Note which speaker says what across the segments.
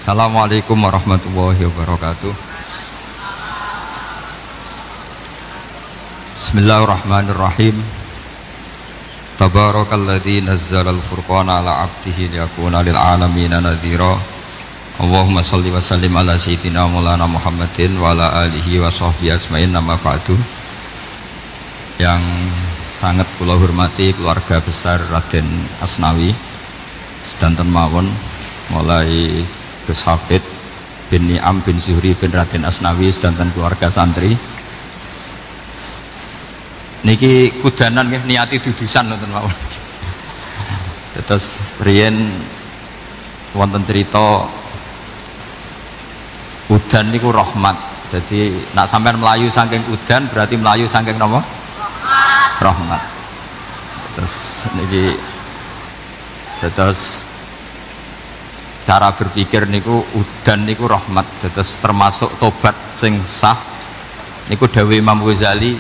Speaker 1: Assalamualaikum warahmatullahi wabarakatuh. Bismillahirrahmanirrahim. Tabarakalladzi nazzalal furqana ala 'abdihi liyakuna lil 'alamin nadhira. Allahumma shalli wa sallim ala sayyidina Maulana Muhammadin wa ala alihi wa sahbihi asma'in, nama ba'du. Yang sangat kula hormati keluarga besar Raden Asnawi sedanten mawon, mulai Gus Hafid bin Ni'am bin Zuhri bin Raden Asnawi sedanten keluarga santri niki kudanan nggih niati dudusan nonton mawon. Terus riyen wonten cerita udan niku rahmat. Jadi nak sampean melayu saking udan berarti melayu saking napa? Rahmat. Terus niki terus cara berpikir niku udan niku rahmat, terus termasuk tobat sing sah niku dawuh Imam Ghazali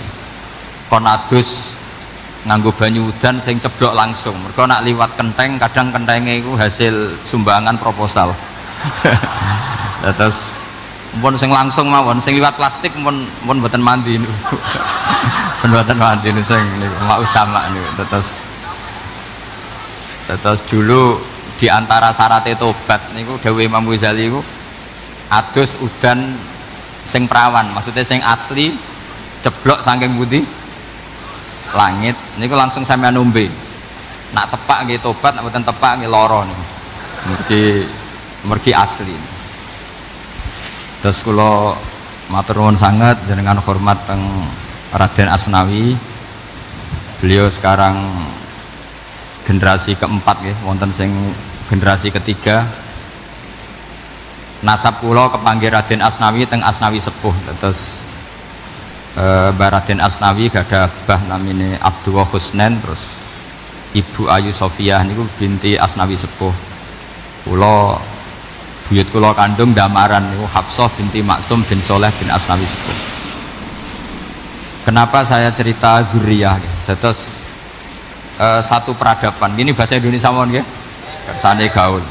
Speaker 1: kon adus nganggo banyu udan sing ceblok langsung, mergo nak liwat kenteng kadang kentenge iku hasil sumbangan proposal. Terus mun sing langsung mawon, sing liwat plastik mun mboten mandi niku. Mboten mandi niku sing niku mau sama niku. Terus dulu di antara syarat tobat niku dawuh Imam Ghazali niku adus udan sing perawan, maksudnya sing asli ceblok saking putih langit niku langsung sampean nombe. Nak tepak nggih tobat, nak mboten tepak nggih lara niku. Mergi asli. Terus kula matur nuwun sangat jenengan hormat teng Raden Asnawi. Beliau sekarang generasi keempat nggih, wonten sing generasi ketiga. Nasab kula kepanggih Raden Asnawi teng Asnawi sepuh. Terus Mbak Raden Asnawi gadah bah namine Abdullah Husnen, terus Ibu Ayu Sofiah niku binti Asnawi sepuh. Kula buyut kula kandung damaran niku Hafsah binti Maksum bin Soleh bin Asnawi sepuh. Kenapa saya cerita zuriyah? Terus satu peradaban, gini bahasa Indonesia mohon nggih, kersane gaul.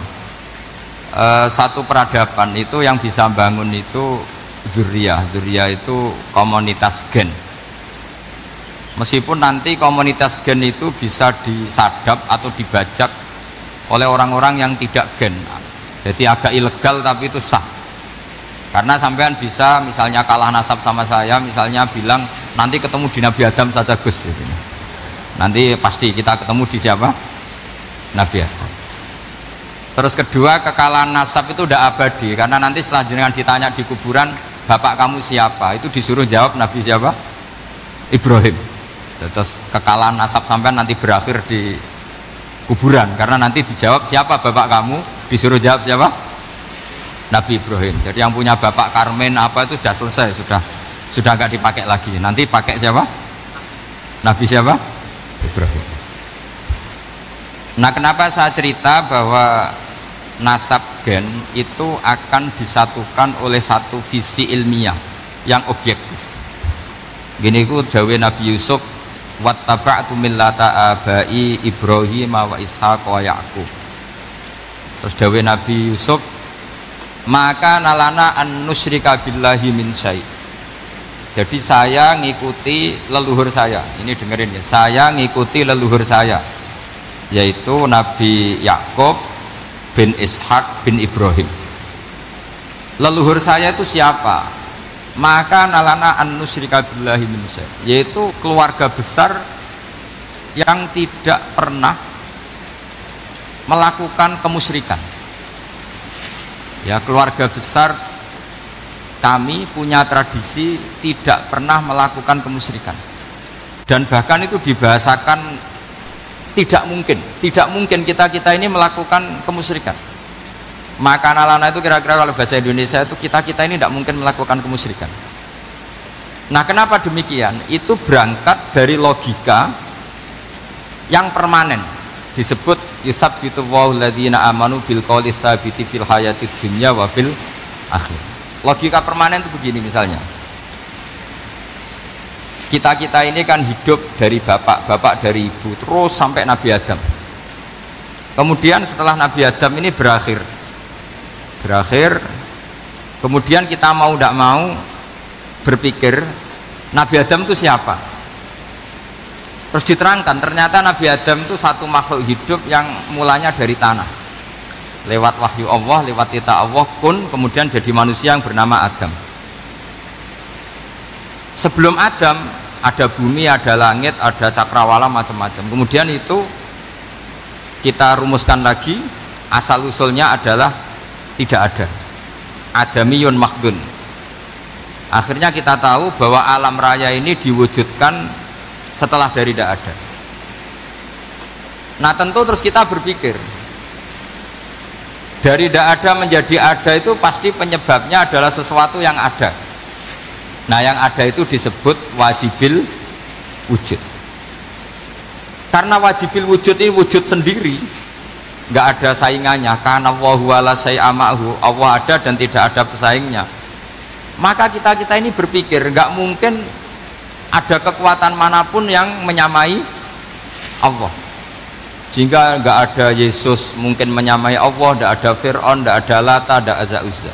Speaker 1: Satu peradaban itu yang bisa bangun itu dzurriyah itu komunitas gen. Meskipun nanti komunitas gen itu bisa disadap atau dibajak oleh orang-orang yang tidak gen, jadi agak ilegal tapi itu sah. Karena sampean bisa misalnya kalah nasab sama saya, misalnya bilang nanti ketemu di Nabi Adam saja Gus gitu. Nanti pasti kita ketemu di siapa? Nabi Adam. Terus kedua, kekalahan nasab itu udah abadi, karena nanti setelah jenengan ditanya di kuburan bapak kamu siapa, itu disuruh jawab Nabi siapa? Ibrahim. Terus kekalahan nasab sampai nanti berakhir di kuburan, karena nanti dijawab siapa bapak kamu, disuruh jawab siapa? Nabi Ibrahim. Jadi yang punya bapak Karmen apa itu sudah selesai, sudah nggak dipakai lagi. Nanti pakai siapa? Nabi siapa? Ibrahim. Nah, kenapa saya cerita bahwa nasab gen itu akan disatukan oleh satu visi ilmiah yang objektif. Gini ku dawuh Nabi Yusuf, wattaba'tu millata abai Ibrahim wa Ishaq wa Yaqub. Terus dawuh Nabi Yusuf, maka nalana an nusyrika billahi min syai'. Jadi saya ngikuti leluhur saya. Ini dengerin ya, saya ngikuti leluhur saya, yaitu Nabi Yakub bin Ishak bin Ibrahim. Leluhur saya itu siapa? Maka nalana an nusyrika billahi min syai', yaitu keluarga besar yang tidak pernah melakukan kemusyrikan. Ya, keluarga besar kami punya tradisi tidak pernah melakukan kemusyrikan, dan bahkan itu dibahasakan tidak mungkin kita ini melakukan kemusyrikan. Maka nalana itu kira-kira kalau bahasa Indonesia itu kita ini tidak mungkin melakukan kemusyrikan. Nah, kenapa demikian? Itu berangkat dari logika yang permanen, disebut yusabbitu Allahu alladzina amanu bil qouli tsabiti fil hayatid dunya wa fil akhir. Logika permanen itu begini, misalnya kita ini kan hidup dari bapak dari ibu terus sampai Nabi Adam. Kemudian setelah Nabi Adam ini berakhir, berakhir. Kemudian kita mau tidak mau berpikir Nabi Adam itu siapa. Terus diterangkan ternyata Nabi Adam itu satu makhluk hidup yang mulanya dari tanah, lewat wahyu Allah, lewat titah Allah kun, kemudian jadi manusia yang bernama Adam. Sebelum Adam ada bumi, ada langit, ada cakrawala, macam-macam. Kemudian itu kita rumuskan lagi, asal usulnya adalah tidak ada, adamiyun makhdun. Akhirnya kita tahu bahwa alam raya ini diwujudkan setelah dari tidak ada. Nah tentu terus kita berpikir, dari tidak ada menjadi ada itu pasti penyebabnya adalah sesuatu yang ada. Nah yang ada itu disebut wajibil wujud. Karena wajibil wujud ini wujud sendiri, nggak ada saingannya. Karena Allahu wala syai'amahu, Allah ada dan tidak ada pesaingnya. Maka kita ini berpikir nggak mungkin ada kekuatan manapun yang menyamai Allah. Jika nggak ada Yesus mungkin menyamai Allah, nggak ada Fir'aun, nggak ada Lata, nggak ada Uzza.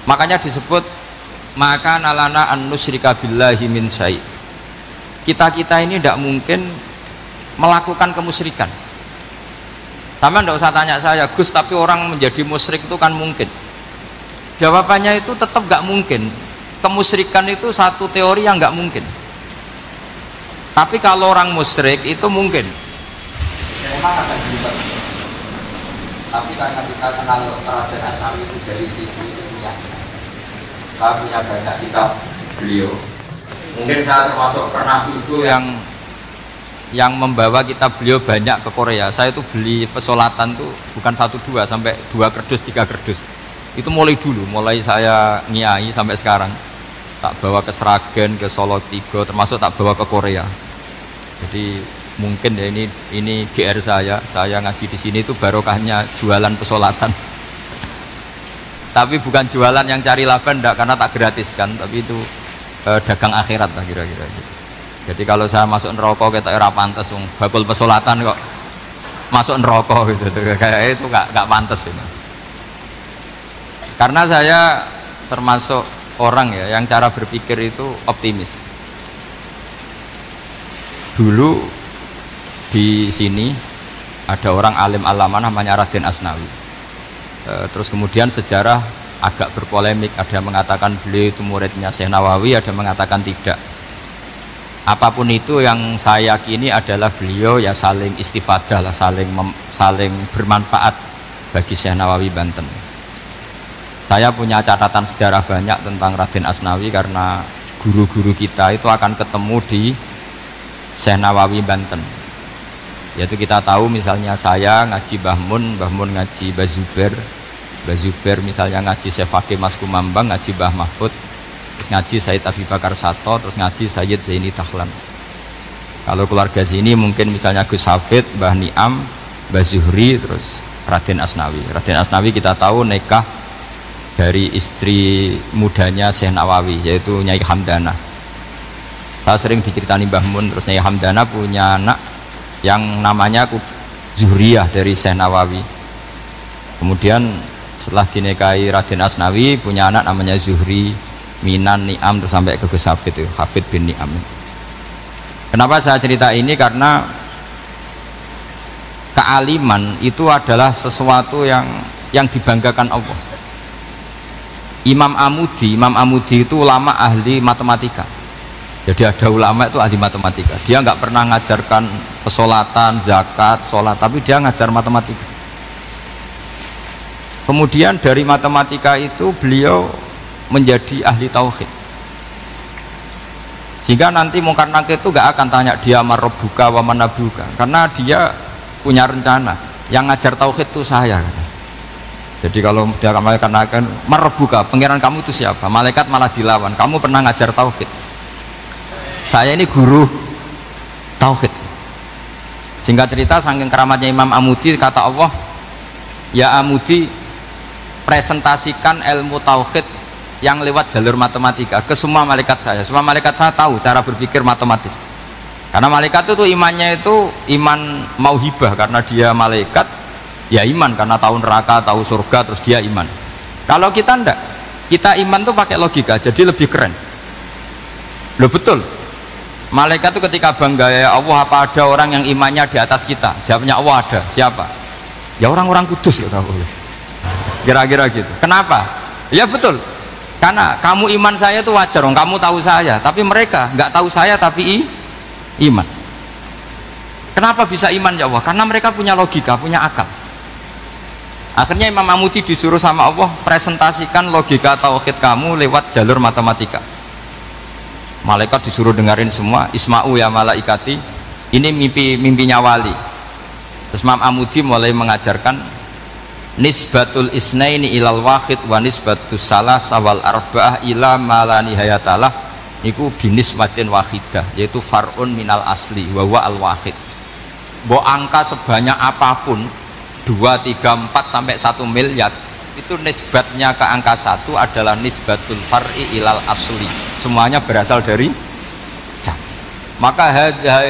Speaker 1: Makanya disebut maka nalana an nusyrika billahi min syai'. Kita ini tidak mungkin melakukan kemusyrikan. Sama nggak usah tanya saya, Gus, tapi orang menjadi musyrik itu kan mungkin. Jawabannya itu tetap nggak mungkin. Kemusyrikan itu satu teori yang nggak mungkin. Tapi kalau orang musyrik itu mungkin. Memang akan bisa. Tapi karena kita kenal Raden Asnawi itu dari sisi ilmiahnya, saya punya banyak kitab beliau. Mungkin saya termasuk pernah dulu yang membawa kitab beliau banyak ke Korea. Saya itu beli pesolatan tuh bukan 1-2 sampai 2 kerdus 3 kerdus. Itu mulai dulu, mulai saya ngiai sampai sekarang tak bawa ke Sragen, ke Solo Tigo, termasuk tak bawa ke Korea. Jadi mungkin ya ini GR saya ngaji di sini itu barokahnya jualan pesolatan. Tapi bukan jualan yang cari laba enggak, karena tak gratiskan, tapi itu dagang akhirat lah kira-kira gitu. Jadi kalau saya masuk neraka kita era pantes, bakul pesolatan kok masuk neraka gitu, kayak itu nggak pantas itu. Karena saya termasuk orang ya yang cara berpikir itu optimis. Dulu di sini ada orang alim alama namanya Raden Asnawi. Terus kemudian sejarah agak berpolemik, ada yang mengatakan beliau itu muridnya Syekh Nawawi, ada yang mengatakan tidak. Apapun itu yang saya yakini adalah beliau ya saling istifadah lah, saling bermanfaat bagi Syekh Nawawi Banten. Saya punya catatan sejarah banyak tentang Raden Asnawi karena guru-guru kita itu akan ketemu di Syekh Nawawi Banten. Yaitu kita tahu misalnya saya ngaji Mbah Mun ngaji Mbah Zubair misalnya ngaji Syekh Fakih Mas Kumambang, ngaji Mbah Mahfud, terus ngaji Said Abi Bakar Sato, terus ngaji Sayyid Zaini Dahlan. Kalau keluarga sini mungkin misalnya Gus Hafid, Mbah Niam, Mbah Zuhri, terus Raden Asnawi. Raden Asnawi kita tahu nikah dari istri mudanya Syekh Nawawi, yaitu Nyai Hamdana. Saya sering diceritani Mbah Mun, terus Nyai Hamdana punya anak yang namanya Zuhriyah dari Syekh Nawawi. Kemudian setelah dinikahi Raden Asnawi punya anak namanya Zuhri, Minan, Niam, terus sampai ke Gus Hafid, Hafid bin Niam. Kenapa saya cerita ini? Karena kealiman itu adalah sesuatu yang dibanggakan Allah. Imam Amudi itu ulama ahli matematika. Jadi ada ulama itu ahli matematika. Dia nggak pernah ngajarkan pesolatan, zakat, sholat, tapi dia ngajar matematika. Kemudian dari matematika itu beliau menjadi ahli tauhid. Sehingga nanti Mungkar Nakir itu nggak akan tanya dia marrobuka wa manabuka, karena dia punya rencana. Yang ngajar tauhid itu saya. Jadi kalau dia malaikat akan marrobuka, pangeran kamu itu siapa? Malaikat malah dilawan. Kamu pernah ngajar tauhid? Saya ini guru tauhid. Singkat cerita, saking keramatnya Imam Amudi, kata Allah, ya Amudi, presentasikan ilmu tauhid yang lewat jalur matematika ke semua malaikat saya. Semua malaikat saya tahu cara berpikir matematis. Karena malaikat itu imannya itu iman mauhibah, karena dia malaikat ya iman karena tahu neraka, tahu surga, terus dia iman. Kalau kita ndak, kita iman tuh pakai logika, jadi lebih keren. Loh betul. Malaikat itu ketika bangga, ya Allah, apa ada orang yang imannya di atas kita? Jawabnya Allah ada. Siapa? Ya orang-orang kudus, kata Allah. Kira-kira gitu. Kenapa? Ya betul. Karena kamu iman saya itu wajar, kamu tahu saya, tapi mereka nggak tahu saya tapi iman. Kenapa bisa iman ya Allah? Karena mereka punya logika, punya akal. Akhirnya Imam Amudi disuruh sama Allah presentasikan logika tauhid kamu lewat jalur matematika. Malaikat disuruh dengerin semua, isma'u ya malaikati, ini mimpinya wali. Terus Imam Amudi mulai mengajarkan nisbatul isnaini ilal wahid wa nisbatus salasa wal arba'ah ila ma la nihayatalah, niku binisbatin wahidah, yaitu far'un minal asli wa huwa al wahid. Bo angka sebanyak apapun 2, 3, 4 sampai 1 miliar itu nisbatnya ke angka 1 adalah nisbatul far'i ilal asli, semuanya berasal dari jam. Maka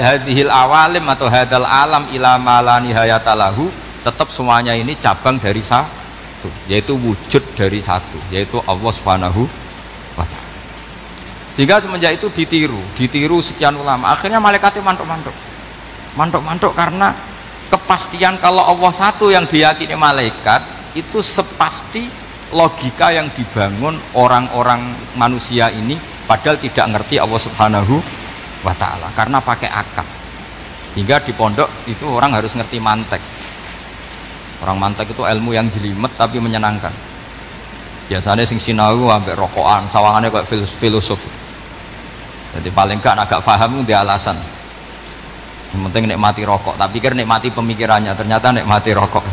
Speaker 1: hadhil awalim atau hadal alam ila ma la nihayatalahu, tetap semuanya ini cabang dari satu, yaitu wujud dari satu, yaitu Allah Subhanahu wa ta'ala. Sehingga semenjak itu ditiru sekian ulama, akhirnya malaikatnya mantuk karena kepastian kalau Allah satu yang diyakini malaikat itu sepasti logika yang dibangun orang-orang manusia ini, padahal tidak ngerti Allah Subhanahu wa ta'ala karena pakai akal. Hingga di pondok itu orang harus ngerti mantek. Orang mantek itu ilmu yang jelimet tapi menyenangkan. Biasanya sing sinau ambek rokokan, sawangannya kayak filosof. Jadi paling enggak agak paham itu dia alasan. Yang penting nikmati rokok, tapi pikir nikmati pemikirannya, ternyata nikmati rokok.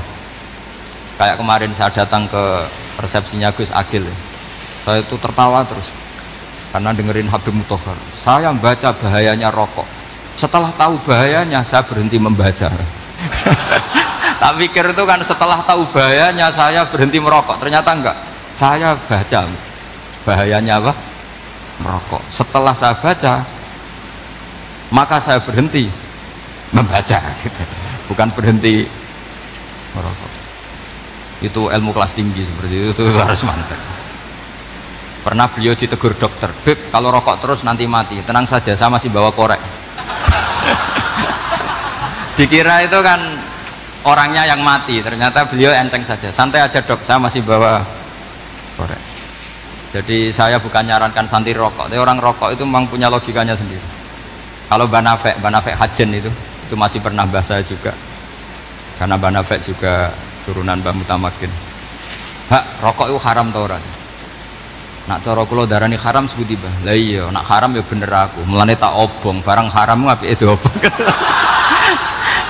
Speaker 1: Kayak kemarin saya datang ke resepsinya Gus Agil, saya itu tertawa terus karena dengerin Habib Mutahar. Saya baca bahayanya rokok, setelah tahu bahayanya saya berhenti membaca. Tak pikir itu kan setelah tahu bahayanya saya berhenti merokok, ternyata enggak, saya baca bahayanya apa? Merokok. Setelah saya baca maka saya berhenti membaca gitu. Bukan berhenti merokok. Itu ilmu kelas tinggi seperti itu harus mantap. Pernah beliau ditegur dokter, "Beb, kalau rokok terus nanti mati." "Tenang saja, saya masih bawa korek." Dikira itu kan orangnya yang mati, ternyata beliau enteng saja. "Santai aja dok, saya masih bawa korek." Jadi saya bukan nyarankan santai rokok, tapi orang rokok itu memang punya logikanya sendiri. Kalau Banafek Hajen itu masih pernah bahas saya juga, karena Banafek juga turunan Mbah Mutamakin. "Hak, rokok itu haram tau ora?" "Nak cara kula darani haram sebuti Mbah." "Lah iya, nak haram ya bener aku. Mulane tak obong, barang haram apike diobong."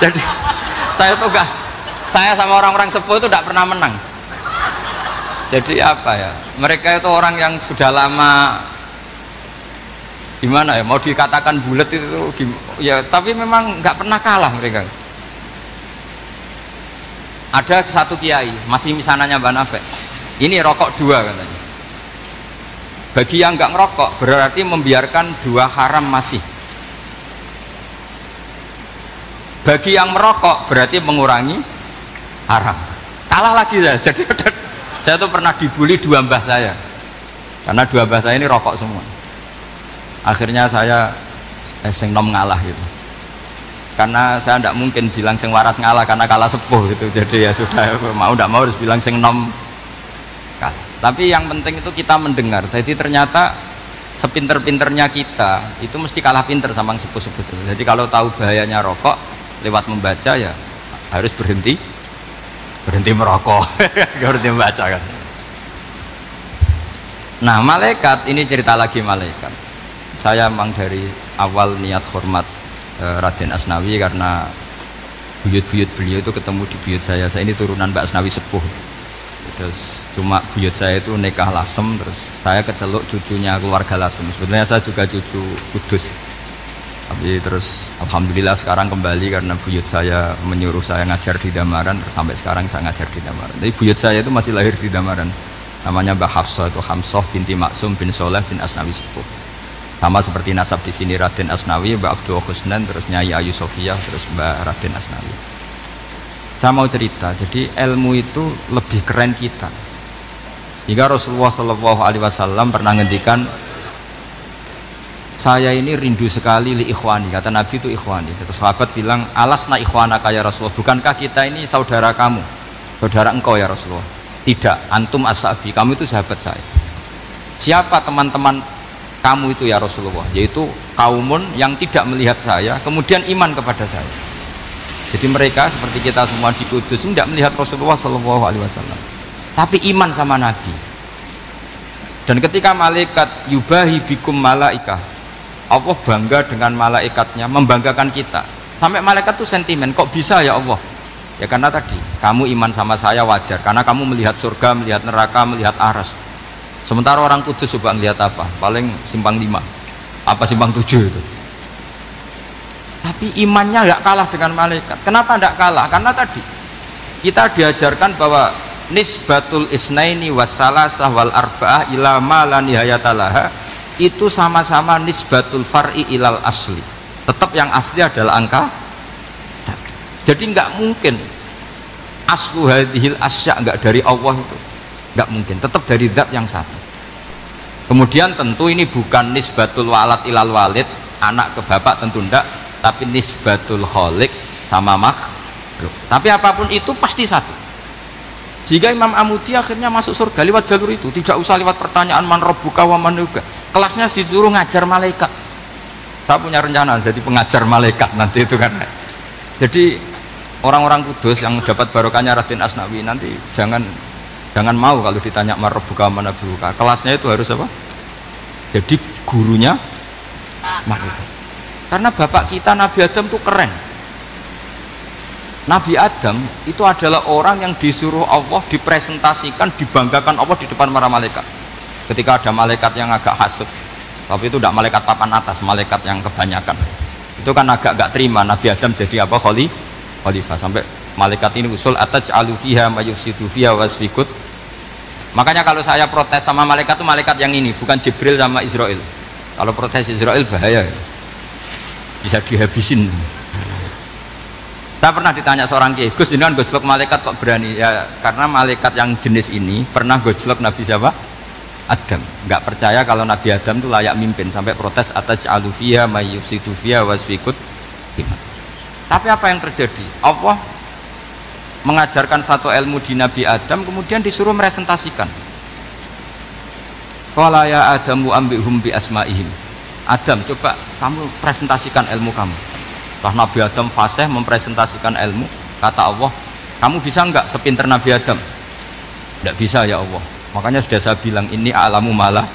Speaker 1: Jadi saya tuh saya sama orang-orang sepuh itu tidak pernah menang. Jadi apa ya? Mereka itu orang yang sudah lama gimana ya? Mau dikatakan bulat itu ya, tapi memang nggak pernah kalah mereka. Ada satu kiai masih misananya Banafek. Ini rokok 2 katanya. Bagi yang nggak ngerokok berarti membiarkan 2 haram masih. Bagi yang merokok berarti mengurangi haram. Kalah lagi saya. Jadi saya tuh pernah dibully 2 mbah saya, karena 2 mbah saya ini rokok semua. Akhirnya saya sing nom ngalah gitu, karena saya tidak mungkin bilang sing waras ngalah karena kalah sepuh gitu. Jadi ya sudah, mau tidak mau harus bilang sing nom kalah. Tapi yang penting itu kita mendengar. Jadi ternyata sepinter-pinternya kita itu mesti kalah pinter sama yang sepuh-sepuh itu. Jadi kalau tahu bahayanya rokok lewat membaca ya harus berhenti merokok. Berhenti membaca kan. Nah malaikat ini cerita lagi malaikat. Saya memang dari awal niat hormat Raden Asnawi karena buyut-buyut beliau itu ketemu di buyut saya ini turunan Mbak Asnawi sepuh. Terus cuma buyut saya itu nikah Lasem, terus saya keceluk cucunya keluarga Lasem. Sebenarnya saya juga cucu Kudus, tapi terus alhamdulillah sekarang kembali karena buyut saya menyuruh saya ngajar di Damaran, terus sampai sekarang saya ngajar di Damaran. Jadi buyut saya itu masih lahir di Damaran, namanya Mbak Hafsah, itu Hamsoh binti Maksum bin Soleh bin Asnawi sepuh. Sama seperti nasab di sini Raden Asnawi, Mbak Abdul Husnan, terus Nyai Ayu Sofiyah, terus Mbak Raden Asnawi. Saya mau cerita, jadi ilmu itu lebih keren kita. Sehingga Rasulullah Shallallahu Alaihi Wasallam pernah ngendikan, saya ini rindu sekali li ikhwani, kata Nabi itu ikhwani. Terus sahabat bilang, alasna ikhwanaka ya Rasulullah, bukankah kita ini saudara kamu, saudara engkau ya Rasulullah? Tidak, antum ashabi, kamu itu sahabat saya. Siapa teman-teman kamu itu ya Rasulullah? Yaitu kaumun yang tidak melihat saya kemudian iman kepada saya. Jadi mereka seperti kita semua di Kudus tidak melihat Rasulullah Shallallahu Alaihi Wasallam, tapi iman sama Nabi. Dan ketika malaikat yubahi bikum malaikah, Allah bangga dengan malaikatnya, membanggakan kita. Sampai malaikat tuh sentimen, kok bisa ya Allah? Ya karena tadi kamu iman sama saya wajar, karena kamu melihat surga, melihat neraka, melihat aras. Sementara orang Kudus coba ngelihat apa? Paling simpang 5, apa simpang 7 itu. Tapi imannya nggak kalah dengan malaikat. Kenapa nggak kalah? Karena tadi kita diajarkan bahwa nisbatul isnaini wassalasah wal arba'ah ila ma la nihayatalaha itu sama-sama nisbatul far'i ilal asli. Tetap yang asli adalah angka. Jadi nggak mungkin aslu hadhil asya nggak dari Allah itu, nggak mungkin. Tetap dari zat yang satu. Kemudian tentu ini bukan nisbatul walad ilal walid, anak ke bapak tentu enggak, tapi nisbatul khaliq sama makhluk. Tapi apapun itu pasti satu. Jika Imam Amudi akhirnya masuk surga lewat jalur itu, tidak usah lewat pertanyaan man rabbuka wa man nuka. Kelasnya disuruh ngajar malaikat. Saya punya rencana jadi pengajar malaikat nanti itu kan. Jadi orang-orang Kudus yang dapat barokahnya Raden Asnawi nanti jangan mau kalau ditanya man rabbuka wa man nuka. Kelasnya itu harus apa? Jadi gurunya malaikat. Karena bapak kita Nabi Adam itu keren. Nabi Adam itu adalah orang yang disuruh Allah dipresentasikan, dibanggakan Allah di depan para malaikat. Ketika ada malaikat yang agak hasut, tapi itu tidak malaikat papan atas, malaikat yang kebanyakan. Itu kan agak gak terima Nabi Adam jadi apa? Khalifah. Sampai malaikat ini usul ataj'alu fiha mayufsidu fiha wasfikut. Makanya kalau saya protes sama malaikat itu malaikat yang ini, bukan Jibril sama Israel. Kalau protes Israel bahaya, bisa dihabisin. Saya pernah ditanya seorang kiai, Gus jenengan gojlok malaikat kok berani? Ya karena malaikat yang jenis ini pernah gojlok Nabi siapa? Adam. Nggak percaya kalau Nabi Adam itu layak mimpin, sampai protes ataj'alu fiha mayufsidu fiha wasfikut. Tapi apa yang terjadi? Allah mengajarkan satu ilmu di Nabi Adam, kemudian disuruh meresentasikan. Qala ya Adamu ambihum bi asma'ihim. Adam, coba kamu presentasikan ilmu kamu. Setelah Nabi Adam fasih mempresentasikan ilmu, kata Allah, kamu bisa enggak sepinter Nabi Adam? Tidak bisa ya Allah. Makanya sudah saya bilang ini a'lamu malah,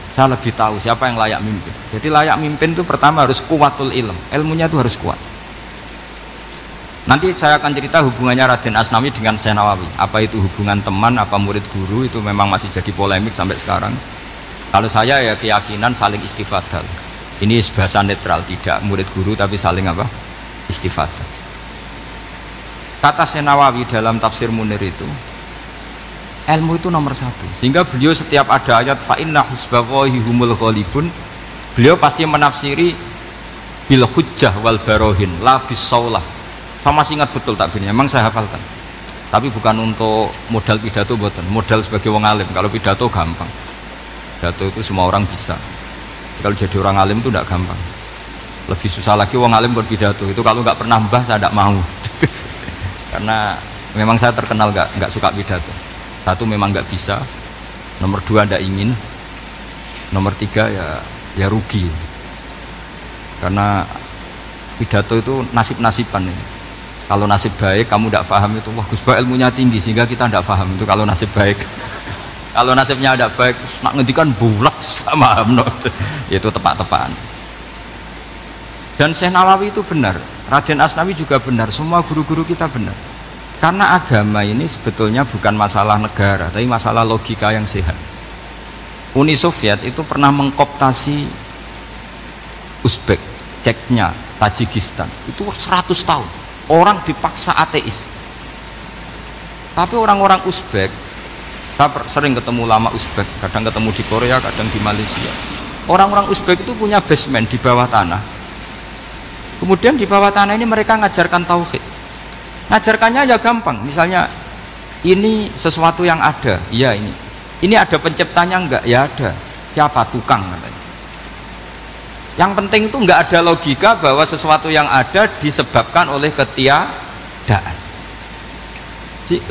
Speaker 1: saya lebih tahu siapa yang layak mimpin. Jadi layak mimpin itu pertama harus kuwatul ilm, ilmunya itu harus kuat. Nanti saya akan cerita hubungannya Raden Asnawi dengan Syekh Nawawi. Apa itu hubungan teman, apa murid guru, itu memang masih jadi polemik sampai sekarang. Kalau saya ya keyakinan saling istifadah. Ini bahasa netral, tidak murid guru tapi saling apa? Istifadah. Kata Syekh Nawawi dalam tafsir Munir itu, ilmu itu nomor satu. Sehingga beliau setiap ada ayat fa inna hizballahi humul ghalibun, beliau pasti menafsiri bil hujjah wal barohin la bis saulah. Saya masih ingat betul takbirnya, memang saya hafalkan. Tapi bukan untuk modal pidato, bukan modal sebagai wong alim. Kalau pidato gampang, pidato itu semua orang bisa. Kalau jadi orang alim itu tidak gampang. Lebih susah lagi wong alim berpidato. Itu kalau nggak pernah mbah saya tidak mau. Karena memang saya terkenal nggak suka pidato. Satu memang nggak bisa. Nomor dua tidak ingin. Nomor tiga ya rugi. Karena pidato itu nasib-nasiban ini. Kalau nasib baik kamu tidak paham itu, wah Gus Ba ilmunya tinggi sehingga kita tidak paham itu kalau nasib baik. Kalau nasibnya tidak baik, nak ngendikan bulat sama itu tepat-tepatan. Dan Syekh Nawawi itu benar, Raden Asnawi juga benar, semua guru-guru kita benar. Karena agama ini sebetulnya bukan masalah negara, tapi masalah logika yang sehat. Uni Soviet itu pernah mengkooptasi Uzbek, Ceknya, Tajikistan itu 100 tahun. Orang dipaksa ateis. Tapi orang-orang Uzbek, saya sering ketemu lama Uzbek, kadang ketemu di Korea, kadang di Malaysia. Orang-orang Uzbek itu punya basement di bawah tanah. Kemudian di bawah tanah ini mereka ngajarkan tauhid. Ngajarkannya ya gampang. Misalnya ini sesuatu yang ada, iya ini. Ini ada penciptanya enggak? Ya ada. Siapa? Tukang katanya. Yang penting itu enggak ada logika bahwa sesuatu yang ada disebabkan oleh ketiadaan.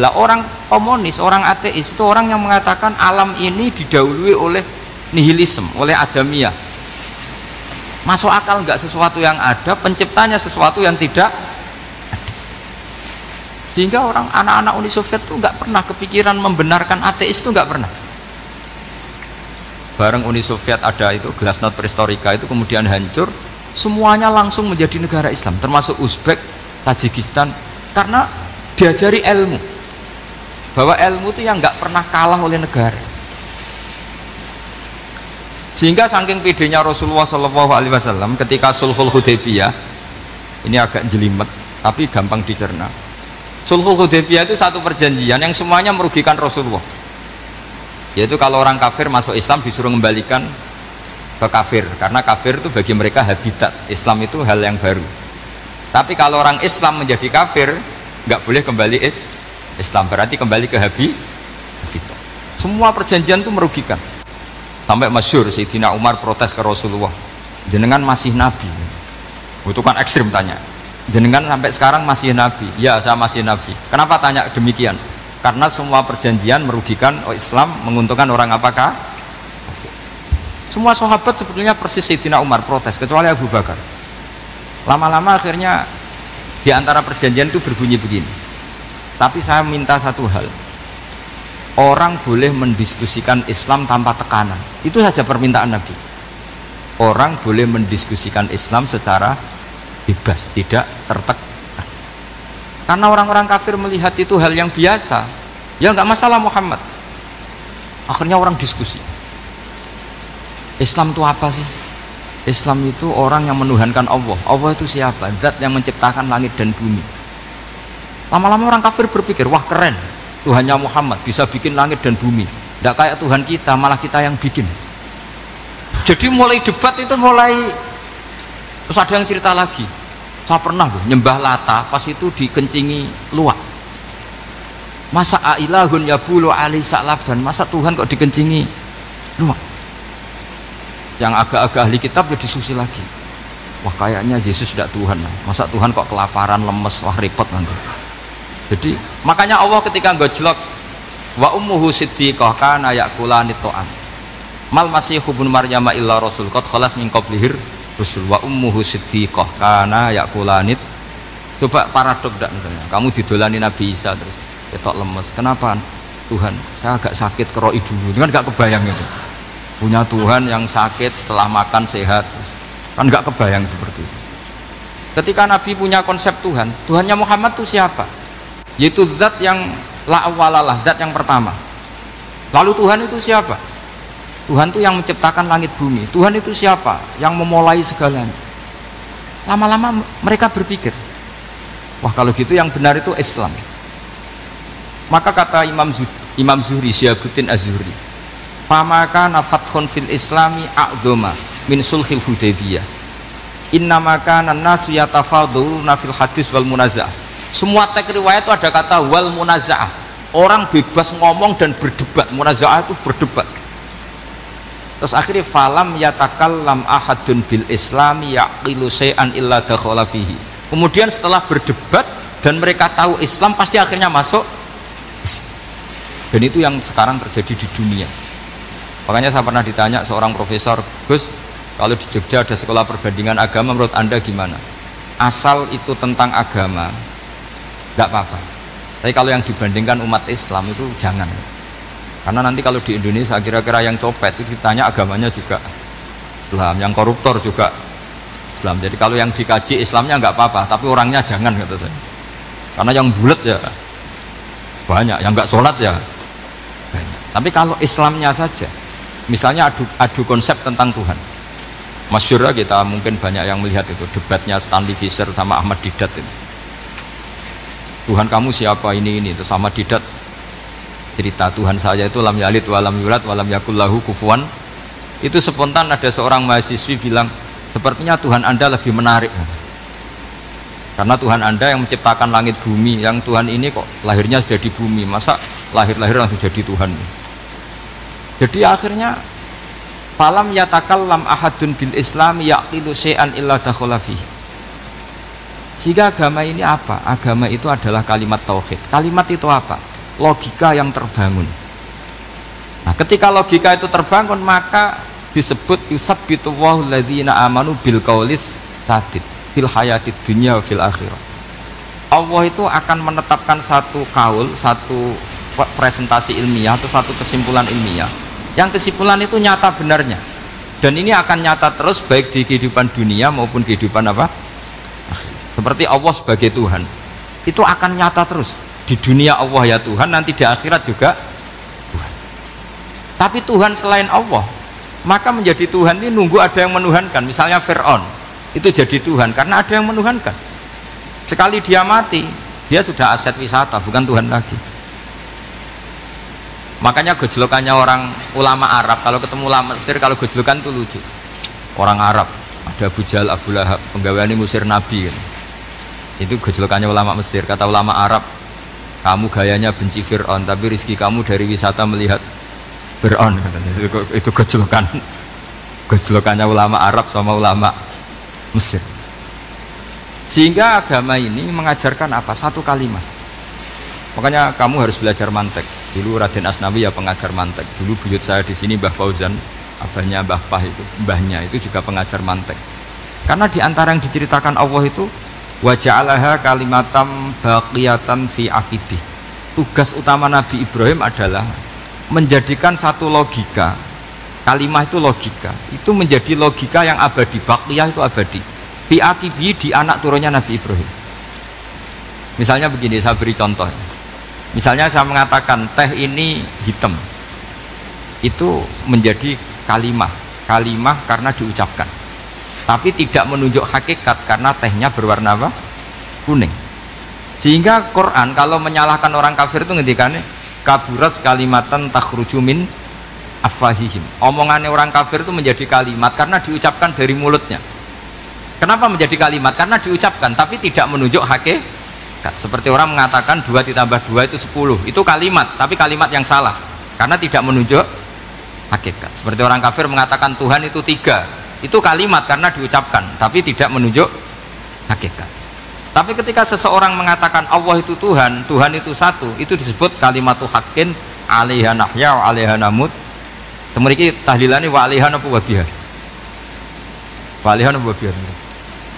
Speaker 1: Lah orang komunis, orang ateis itu orang yang mengatakan alam ini didahului oleh nihilisme, oleh adamiyah. Masuk akal enggak sesuatu yang ada, penciptanya sesuatu yang tidak ada. Sehingga orang anak-anak Uni Soviet itu enggak pernah kepikiran membenarkan ateis, itu enggak pernah. Bareng Uni Soviet ada itu Glasnost Perestroika itu kemudian hancur, semuanya langsung menjadi negara Islam, termasuk Uzbek, Tajikistan, karena diajari ilmu, bahwa ilmu itu yang nggak pernah kalah oleh negara. Sehingga saking pedenya Rasulullah SAW ketika Sulhul Hudaybiyah, ini agak jelimet tapi gampang dicerna. Sulhul Hudaybiyah itu satu perjanjian yang semuanya merugikan Rasulullah, yaitu kalau orang kafir masuk Islam disuruh kembalikan ke kafir, karena kafir itu bagi mereka habitat, Islam itu hal yang baru. Tapi kalau orang Islam menjadi kafir nggak boleh kembali Islam, berarti kembali ke habitat. Semua perjanjian itu merugikan. Sampai masyhur Sayyidina Umar protes ke Rasulullah, jenengan masih nabi. Itu kan ekstrim tanya, jenengan sampai sekarang masih nabi? Ya, saya masih nabi. Kenapa tanya demikian? Karena semua perjanjian merugikan Islam, menguntungkan orang apakah? Semua sahabat sebetulnya persis Sayyidina Umar protes, kecuali Abu Bakar. Lama-lama akhirnya di antara perjanjian itu berbunyi begini, tapi saya minta satu hal, orang boleh mendiskusikan Islam tanpa tekanan. Itu saja permintaan Nabi. Orang boleh mendiskusikan Islam secara bebas, tidak tertekan. Karena orang-orang kafir melihat itu hal yang biasa, ya nggak masalah Muhammad. Akhirnya orang diskusi, Islam itu apa sih? Islam itu orang yang menuhankan Allah. Allah itu siapa? Zat yang menciptakan langit dan bumi. Lama-lama orang kafir berpikir, wah keren, Tuhannya Muhammad bisa bikin langit dan bumi, tidak kayak Tuhan kita, malah kita yang bikin. Jadi mulai debat itu mulai, terus ada yang cerita lagi, saya pernah loh nyembah Lata, pas itu dikencingi luwak. Masa ailahun yabulu ali sa'laban, masa Tuhan kok dikencingi luwak? Yang agak-agak ahli kitab ya diskusi lagi, wah kayaknya Yesus tidak Tuhan, masa Tuhan kok kelaparan, lemes, wah repot nanti. Jadi makanya Allah ketika gojlok wa ummuhu siddiqah kana yakulani ta'am mal masihu ibnu maryam illa rasul qad khalas min qablihir rusul wa ummuhu siddiqah kana yakulani. Coba paradok enggak, misalnya kamu didolani Nabi Isa terus ketok lemes, kenapa Tuhan? Saya agak sakit, keroi dulu, kan enggak kebayang itu. Punya Tuhan yang sakit setelah makan sehat, kan enggak kebayang seperti itu. Ketika Nabi punya konsep Tuhan, Tuhannya Muhammad itu siapa? Yaitu zat yang la awalalah, zat yang pertama. Lalu Tuhan itu siapa? Tuhan itu yang menciptakan langit bumi. Tuhan itu siapa? Yang memulai segalanya. Lama-lama mereka berpikir, wah kalau gitu yang benar itu Islam. Maka kata Imam Zuhri, Syihabuddin Az-Zuhri, famaka nafathun fil islami a'zoma min sulhil hudaybiyah innamaka nasu yatafadhuruna fil hadis wal munaza'ah. Semua teks riwayat itu ada kata wal munaza'ah, orang bebas ngomong dan berdebat. Munaza'ah itu berdebat. Terus akhirnya falam yatakallam ahadun bil islami yaqilu syai'an illa dakhala fihi. Kemudian setelah berdebat dan mereka tahu Islam, pasti akhirnya masuk. Dan itu yang sekarang terjadi di dunia. Makanya saya pernah ditanya seorang profesor, Gus, kalau di Jogja ada sekolah perbandingan agama, menurut Anda gimana? Asal itu tentang agama, nggak apa-apa. Tapi kalau yang dibandingkan umat Islam itu jangan. Karena nanti kalau di Indonesia kira-kira yang copet itu ditanya agamanya juga Islam, yang koruptor juga Islam. Jadi kalau yang dikaji Islamnya nggak apa-apa, tapi orangnya jangan, kata saya. Karena yang bulat ya banyak, yang nggak sholat ya banyak. Tapi kalau Islamnya saja, misalnya adu konsep tentang Tuhan. Masyhur kita mungkin banyak yang melihat itu debatnya Stanley Fischer sama Ahmad Didat itu. Tuhan kamu siapa ini itu, sama Didat cerita Tuhan saya itu lam yalid walam yulad walam yakul lahu kufuwan. Itu spontan ada seorang mahasiswi bilang, sepertinya Tuhan Anda lebih menarik karena Tuhan Anda yang menciptakan langit bumi, yang Tuhan ini kok lahirnya sudah di bumi, masa lahir-lahir langsung jadi Tuhan. Jadi akhirnya falam yatakallam ahadun bil Islam yaqilu syai'an illa dakhala fihi. Jika agama ini apa? Agama itu adalah kalimat tauhid. Kalimat itu apa? Logika yang terbangun. Nah, ketika logika itu terbangun, maka disebut yusabbitu Allahu alladzina amanu bil qaulis tsabit fil hayatid dunya wa fil akhirah. Allah itu akan menetapkan satu kaul, satu presentasi ilmiah atau satu kesimpulan ilmiah. Yang kesimpulan itu nyata benarnya. Dan ini akan nyata terus baik di kehidupan dunia maupun kehidupan apa? Seperti Allah sebagai Tuhan. Itu akan nyata terus. Di dunia Allah ya Tuhan, nanti di akhirat juga Tuhan. Tapi Tuhan selain Allah, maka menjadi Tuhan ini nunggu ada yang menuhankan. Misalnya Fir'aun, itu jadi Tuhan karena ada yang menuhankan. Sekali dia mati, dia sudah aset wisata, bukan Tuhan lagi. Makanya gejolokannya orang ulama Arab, kalau ketemu ulama Mesir, kalau gejolokan itu lucu. Orang Arab, ada Abu Jahal, Abu Lahab, penggaweane ngusir Nabi kan. Itu gejolokannya ulama Mesir. Kata ulama Arab, kamu gayanya benci Fir'aun, tapi rizki kamu dari wisata melihat Fir'aun. Itu gejolokannya ulama Arab sama ulama Mesir. Sehingga agama ini mengajarkan apa? Satu kalimat. Makanya kamu harus belajar mantek. Dulu Raden Asnawi ya pengajar mantek. Dulu buyut saya di sini Mbah Fauzan, abahnya Mbah Pah itu, mbahnya itu juga pengajar mantek. Karena di antara yang diceritakan Allah itu wa ja'alaha kalimatam baqiyatan fi aqibih. Tugas utama Nabi Ibrahim adalah menjadikan satu logika. Kalimah itu logika. Itu menjadi logika yang abadi. Baqiyah itu abadi. Fi aqibih, di anak turunnya Nabi Ibrahim. Misalnya begini, saya beri contoh. Misalnya saya mengatakan teh ini hitam, itu menjadi kalimah karena diucapkan, tapi tidak menunjuk hakikat karena tehnya berwarna apa? Kuning. Sehingga Quran kalau menyalahkan orang kafir itu ngendikannya kaburas kalimatan takhruju min afwahihim. Omongannya orang kafir itu menjadi kalimat karena diucapkan dari mulutnya. Kenapa menjadi kalimat? Karena diucapkan tapi tidak menunjuk hakikat. Seperti orang mengatakan 2 ditambah 2 itu 10, itu kalimat, tapi kalimat yang salah karena tidak menunjuk hakikat. Seperti orang kafir mengatakan Tuhan itu 3, itu kalimat karena diucapkan tapi tidak menunjuk hakikat. Tapi ketika seseorang mengatakan Allah itu Tuhan, Tuhan itu satu, itu disebut kalimatu haqqin 'alaiha nahya wa 'alaiha namut. Temriki tahlilane wa 'alaiha napa wa biha. Wa 'alaiha napa wa biha.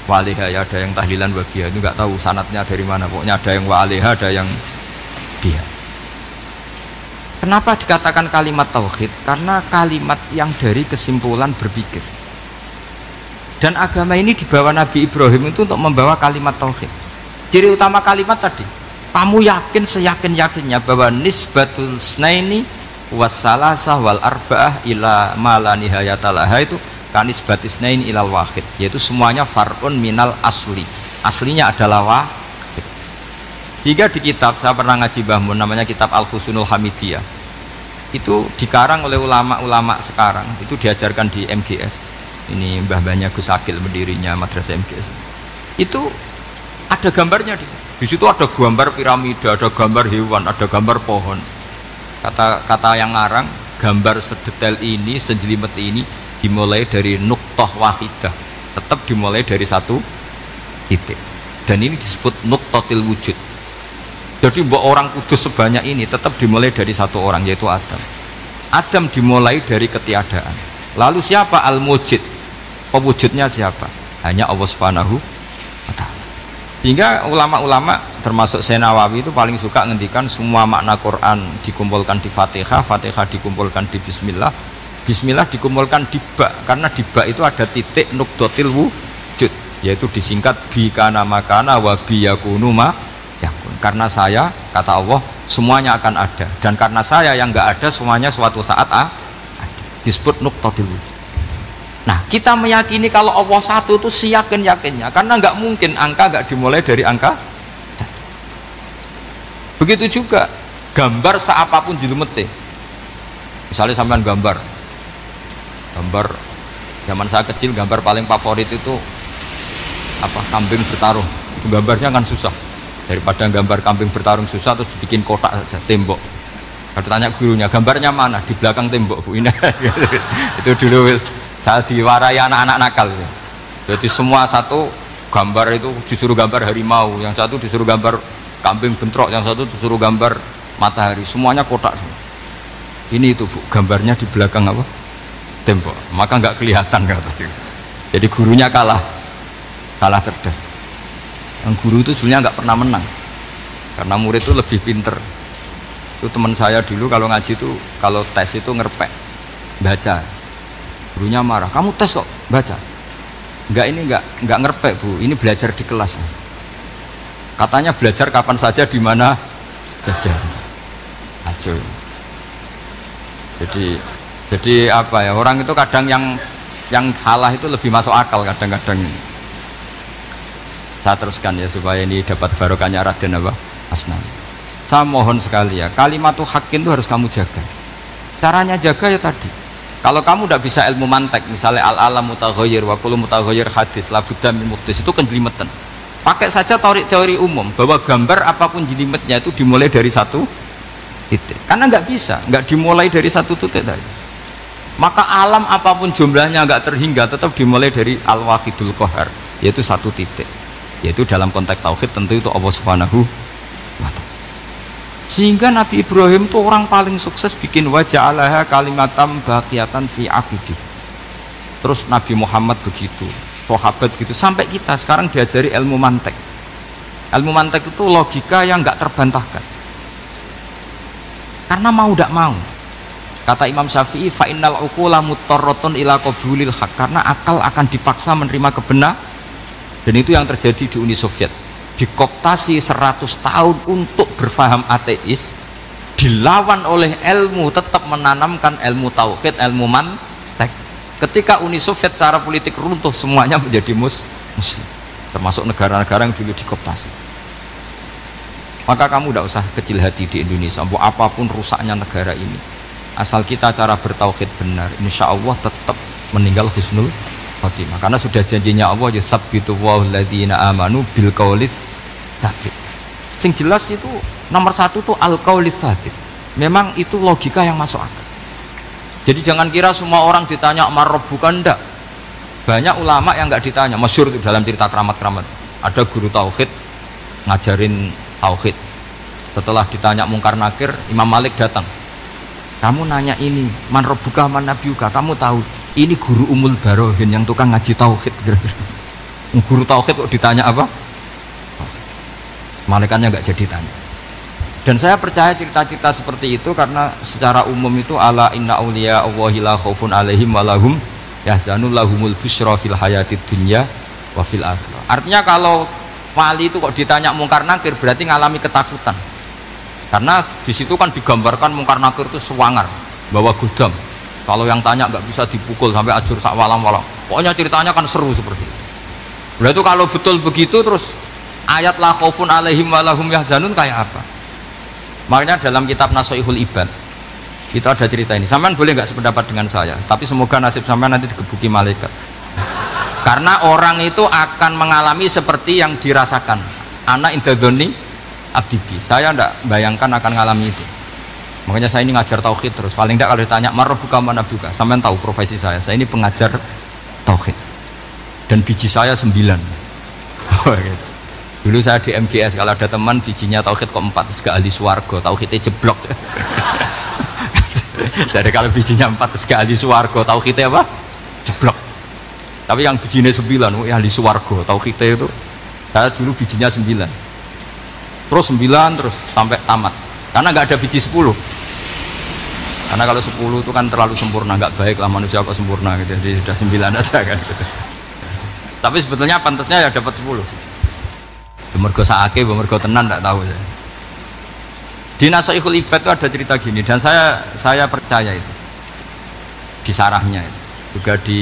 Speaker 1: Waliha ya, ada yang tahlilan bagian itu nggak tahu sanatnya dari mana, pokoknya ada yang waliha, ada yang dia. Kenapa dikatakan kalimat tauhid? Karena kalimat yang dari kesimpulan berpikir. Dan agama ini dibawa Nabi Ibrahim itu untuk membawa kalimat tauhid. Ciri utama kalimat tadi, kamu yakin seyakin-yakinnya bahwa nisbatul snaini wassalasah wal arba'ah ila ma la nihayatalaha itu kanis batisnain ilal wahid, yaitu semuanya far'un minal asli, aslinya adalah wahid. Sehingga di kitab, saya pernah ngaji Mbah Mun, namanya kitab Al-Husunul Hamidiyah, itu dikarang oleh ulama-ulama sekarang, itu diajarkan di MGS. Ini mbah-mbahnya Gus Akil pendirinya madrasah MGS. Itu ada gambarnya di situ, ada gambar piramida, ada gambar hewan, ada gambar pohon. Kata yang ngarang, gambar sedetail ini, sejelimet ini dimulai dari nuktah wahidah, tetap dimulai dari satu titik, dan ini disebut nuktatil wujud. Jadi mbok orang kudus sebanyak ini tetap dimulai dari satu orang, yaitu Adam. Adam dimulai dari ketiadaan. Lalu siapa al-mujid? Pewujudnya siapa? Hanya Allah Subhanahu wa ta'ala. Sehingga ulama-ulama termasuk Syekh Nawawi itu paling suka ngendikan semua makna Quran dikumpulkan di Fatihah, Fatihah dikumpulkan di Bismillah, Bismillah dikumpulkan di ba, karena di ba itu ada titik nukdotil wujud, yaitu disingkat bi kana makana wa bi yakunu ma yakun. Karena saya, kata Allah, semuanya akan ada, dan karena saya yang enggak ada, semuanya suatu saat ada. Disebut nukdotil wujud. Nah, kita meyakini kalau Allah satu itu seyakin-yakinnya, karena enggak mungkin angka enggak dimulai dari angka satu. Begitu juga gambar seapapun jilumete. Misalnya sampean gambar zaman saya kecil, gambar paling favorit itu apa, kambing bertarung. Gambarnya kan susah, daripada gambar kambing bertarung susah terus dibikin kotak saja tembok, Kalau tanya gurunya, gambarnya mana? Di belakang tembok Bu. Ini itu dulu saya diwarai anak-anak nakal. Jadi semua satu gambar itu disuruh gambar harimau, yang satu disuruh gambar kambing bentrok, yang satu disuruh gambar matahari, semuanya kotak semua. Ini itu Bu, gambarnya di belakang apa? Tembok. Maka nggak kelihatan kata sih. Jadi gurunya kalah cerdas. Yang guru itu sebenarnya nggak pernah menang, karena murid itu lebih pinter. Itu teman saya dulu kalau ngaji itu kalau tes itu ngerpek baca, gurunya marah, kamu tes kok baca? Enggak ngerpek Bu, ini belajar di kelas. Katanya belajar kapan saja di mana saja. Aco. Jadi apa ya, orang itu kadang yang salah itu lebih masuk akal kadang-kadang. Saya teruskan ya supaya ini dapat barokahnya Raden apa? Asnawi. Saya mohon sekali ya, kalimatul haqqin itu harus kamu jaga. Caranya jaga ya tadi. Kalau kamu tidak bisa ilmu mantek, misalnya al-alam mutaghayyir wa kullu mutaghayyir hadis la budda min muhdits, itu kan jelimetan. Pakai saja teori umum bahwa gambar apapun jelimetnya itu dimulai dari satu titik. Karena nggak bisa, nggak dimulai dari satu titik tadi. Maka alam apapun jumlahnya nggak terhingga, tetap dimulai dari al-wahidul qahar, yaitu satu titik. Yaitu dalam konteks tauhid tentu itu Allah Subhanahu wa ta'ala. Sehingga Nabi Ibrahim itu orang paling sukses bikin wajah alaha kalimatam baqiyatan fi aqibi. Terus Nabi Muhammad begitu, sahabat gitu, sampai kita sekarang diajari ilmu mantek. Ilmu mantek itu logika yang nggak terbantahkan. Karena mau tidak mau. Kata Imam Syafi'i, fa innal uqula mutarratun ila qabulil haq, karena akal akan dipaksa menerima kebenaran. Dan itu yang terjadi di Uni Soviet. Dikoptasi 100 tahun untuk berfaham ateis, dilawan oleh ilmu, tetap menanamkan ilmu tauhid, ilmu mantek. Ketika Uni Soviet secara politik runtuh, semuanya menjadi muslim, termasuk negara-negara yang dulu dikoptasi. Maka kamu tidak usah kecil hati di Indonesia, apapun rusaknya negara ini, asal kita cara bertauhid benar, insya Allah tetap meninggal husnul khotimah. Karena sudah janjinya Allah, yusabbitu walladzina amanu bil qaulits tsabit. Sing jelas itu nomor satu tuh al qaulits tsabit. Memang itu logika yang masuk akal. Jadi jangan kira semua orang ditanya marabbuka, ndak. Banyak ulama yang nggak ditanya. Masyhur dalam cerita keramat-keramat. Ada guru tauhid ngajarin tauhid. Setelah ditanya mungkar nakir, Imam Malik datang. Kamu nanya ini, man rabbuka man nabiyuka, kamu tahu ini guru Umul Barohin yang tukang ngaji tauhid. Guru tauhid kok ditanya apa? Malaikatnya nggak jadi tanya. Dan saya percaya cerita-cerita seperti itu karena secara umum itu ala inna auliya Allahi la khaufun alaihim walahum yahzanun lahumul busyra fil hayatid dunya wa fil akhirah. Artinya kalau wali itu kok ditanya mungkar nakir berarti ngalami ketakutan. Karena di situ kan digambarkan mungkar nakir itu sewangar, bawa gudam. Kalau yang tanya nggak bisa dipukul sampai ajur sak walang-walang. Pokoknya ceritanya kan seru seperti itu. Berarti kalau betul begitu terus ayat la khaufun alaihim walahum yahzanun kayak apa? Makanya dalam kitab Nashihul Ibad itu ada cerita ini. Sampean boleh nggak sependapat dengan saya, tapi semoga nasib sampean nanti digebuki malaikat. Karena orang itu akan mengalami seperti yang dirasakan. Ana indadzoni abdibi. Saya tidak bayangkan akan mengalami itu. Makanya saya ini ngajar tauhid terus. Paling tidak kalau ditanya marabbuka man nabiyuka, sampean tahu profesi saya. Saya ini pengajar tauhid. Dan biji saya 9. Dulu saya di MGS kalau ada teman bijinya tauhid kok 4, terus gak ahli swarga, tauhidnya jeblok. Dari kalau bijinya 4 terus gak ahli swarga, tauhidnya apa? Jeblok. Tapi yang bijinya 9, ahli swarga, tauhidnya itu saya dulu bijinya 9. Terus 9 terus sampai tamat. Karena nggak ada biji 10. Karena kalau 10 itu kan terlalu sempurna, nggak baik lah manusia kok sempurna gitu. Jadi sudah 9 aja kan gitu. Tapi sebetulnya pantasnya ya dapat 10. Mergo saake, mergo tenan enggak tahu saya. Di Nashihul Ibad itu ada cerita gini dan saya percaya itu. Di sarahnya itu. Juga di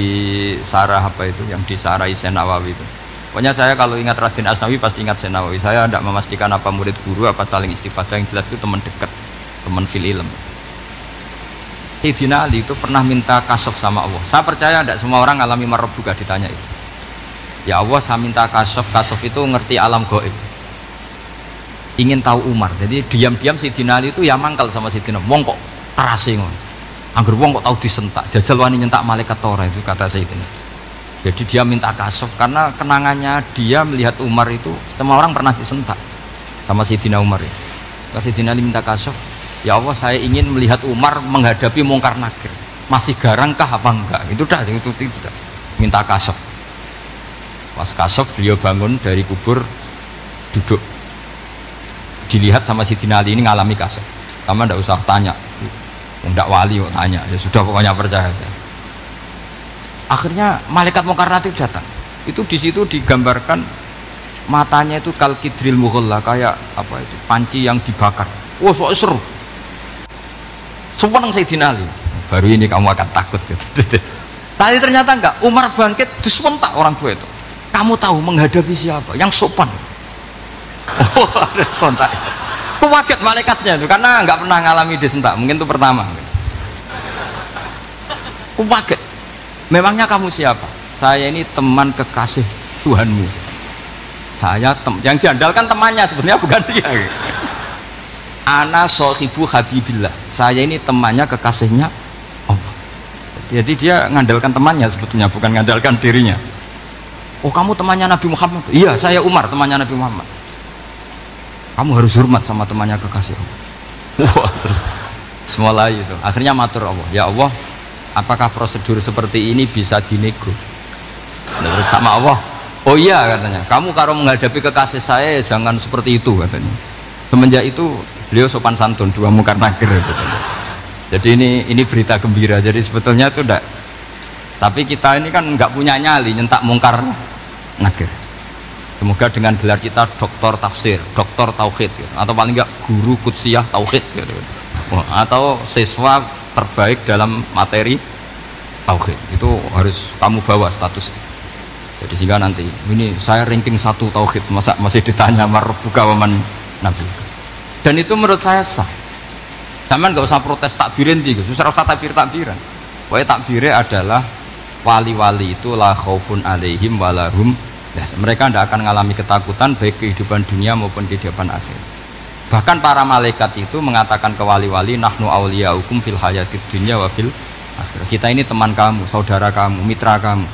Speaker 1: sarah apa itu yang disarai Senawawi itu. Pokoknya saya kalau ingat Raden Asnawi pasti ingat Senawawi. Saya tidak memastikan apa murid guru apa saling istifadah, yang jelas itu teman dekat, teman fil ilm. Sayyidina Ali itu pernah minta kasaf sama Allah. Saya percaya tidak semua orang alami marabbuka ditanya itu. Ya Allah, saya minta kasaf itu ngerti alam gaib. ingin tahu Umar. Jadi diam-diam Sayyidina Ali itu ya mangkal sama Sayyidina. Wong kok kerase ngono. Angger wong kok tahu disentak, jajal wani nyentak malaikat ora, itu kata Sayyidina. Jadi dia minta kasaf karena kenangannya dia melihat Umar itu semua orang pernah disentak sama Sayyidina Umar ya. Sayyidina Ali minta kasaf, ya Allah saya ingin melihat Umar menghadapi mungkar nakir. Masih garangkah apa enggak? Itu dah, itu tidak. Minta kasaf. Pas kasaf beliau bangun dari kubur, duduk. Dilihat sama Sayyidina Ali ini ngalami kasaf. Sama ndak usah tanya. Ndak wali kok tanya, ya sudah pokoknya percaya aja. Akhirnya malaikat mungkar nakir datang. Itu di situ digambarkan matanya itu kalkidril mughalla, kayak apa itu? Panci yang dibakar. Wah, seru. Sumpah nang Sayyidina Ali. Baru ini kamu akan takut gitu. Tadi ternyata enggak, Umar bangkit disementak orang tua itu. Kamu tahu menghadapi siapa? Yang sopan. Oh, ada sontak. Kaget malaikatnya itu karena nggak pernah ngalami disentak, mungkin itu pertama. Kaget. Memangnya kamu siapa? Saya ini teman kekasih Tuhanmu. Saya yang diandalkan temannya sebenarnya bukan dia. Ana sohibu habibillah. Saya ini temannya kekasihnya Allah. Jadi dia ngandalkan temannya sebetulnya, bukan ngandalkan dirinya. Oh, kamu temannya Nabi Muhammad? Iya, saya Umar, temannya Nabi Muhammad. Kamu harus hormat sama temannya kekasih Allah. Wah, terus semulai itu akhirnya matur Allah, ya Allah, apakah prosedur seperti ini bisa dinego? Terus sama Allah, oh iya katanya, kamu kalau menghadapi kekasih saya ya jangan seperti itu katanya. Semenjak itu beliau sopan santun, dua mungkar nakir itu. Jadi ini berita gembira. Jadi sebetulnya itu enggak, tapi kita ini kan nggak punya nyali nyentak mungkar nakir. Semoga dengan gelar kita doktor tafsir, doktor tauhid gitu. Atau paling enggak guru kudsiyah tauhid gitu. Atau siswa terbaik dalam materi tauhid. Itu harus kamu bawa statusnya. Jadi sehingga nanti ini saya ranking 1 tauhid, masa masih ditanya marbuka waman nabi. Dan itu menurut saya sah. Zaman nggak usah protes takbirin gitu, susah usah takbiran. Pokoknya takbirnya adalah wali-wali itu la khaufun alaihim walahum. Mereka tidak akan mengalami ketakutan baik kehidupan dunia maupun kehidupan akhir. Bahkan para malaikat itu mengatakan ke wali-wali, nahnu awliyaukum fil hayatid dunya wa fil akhir. Kita ini teman kamu, saudara kamu, mitra kamu.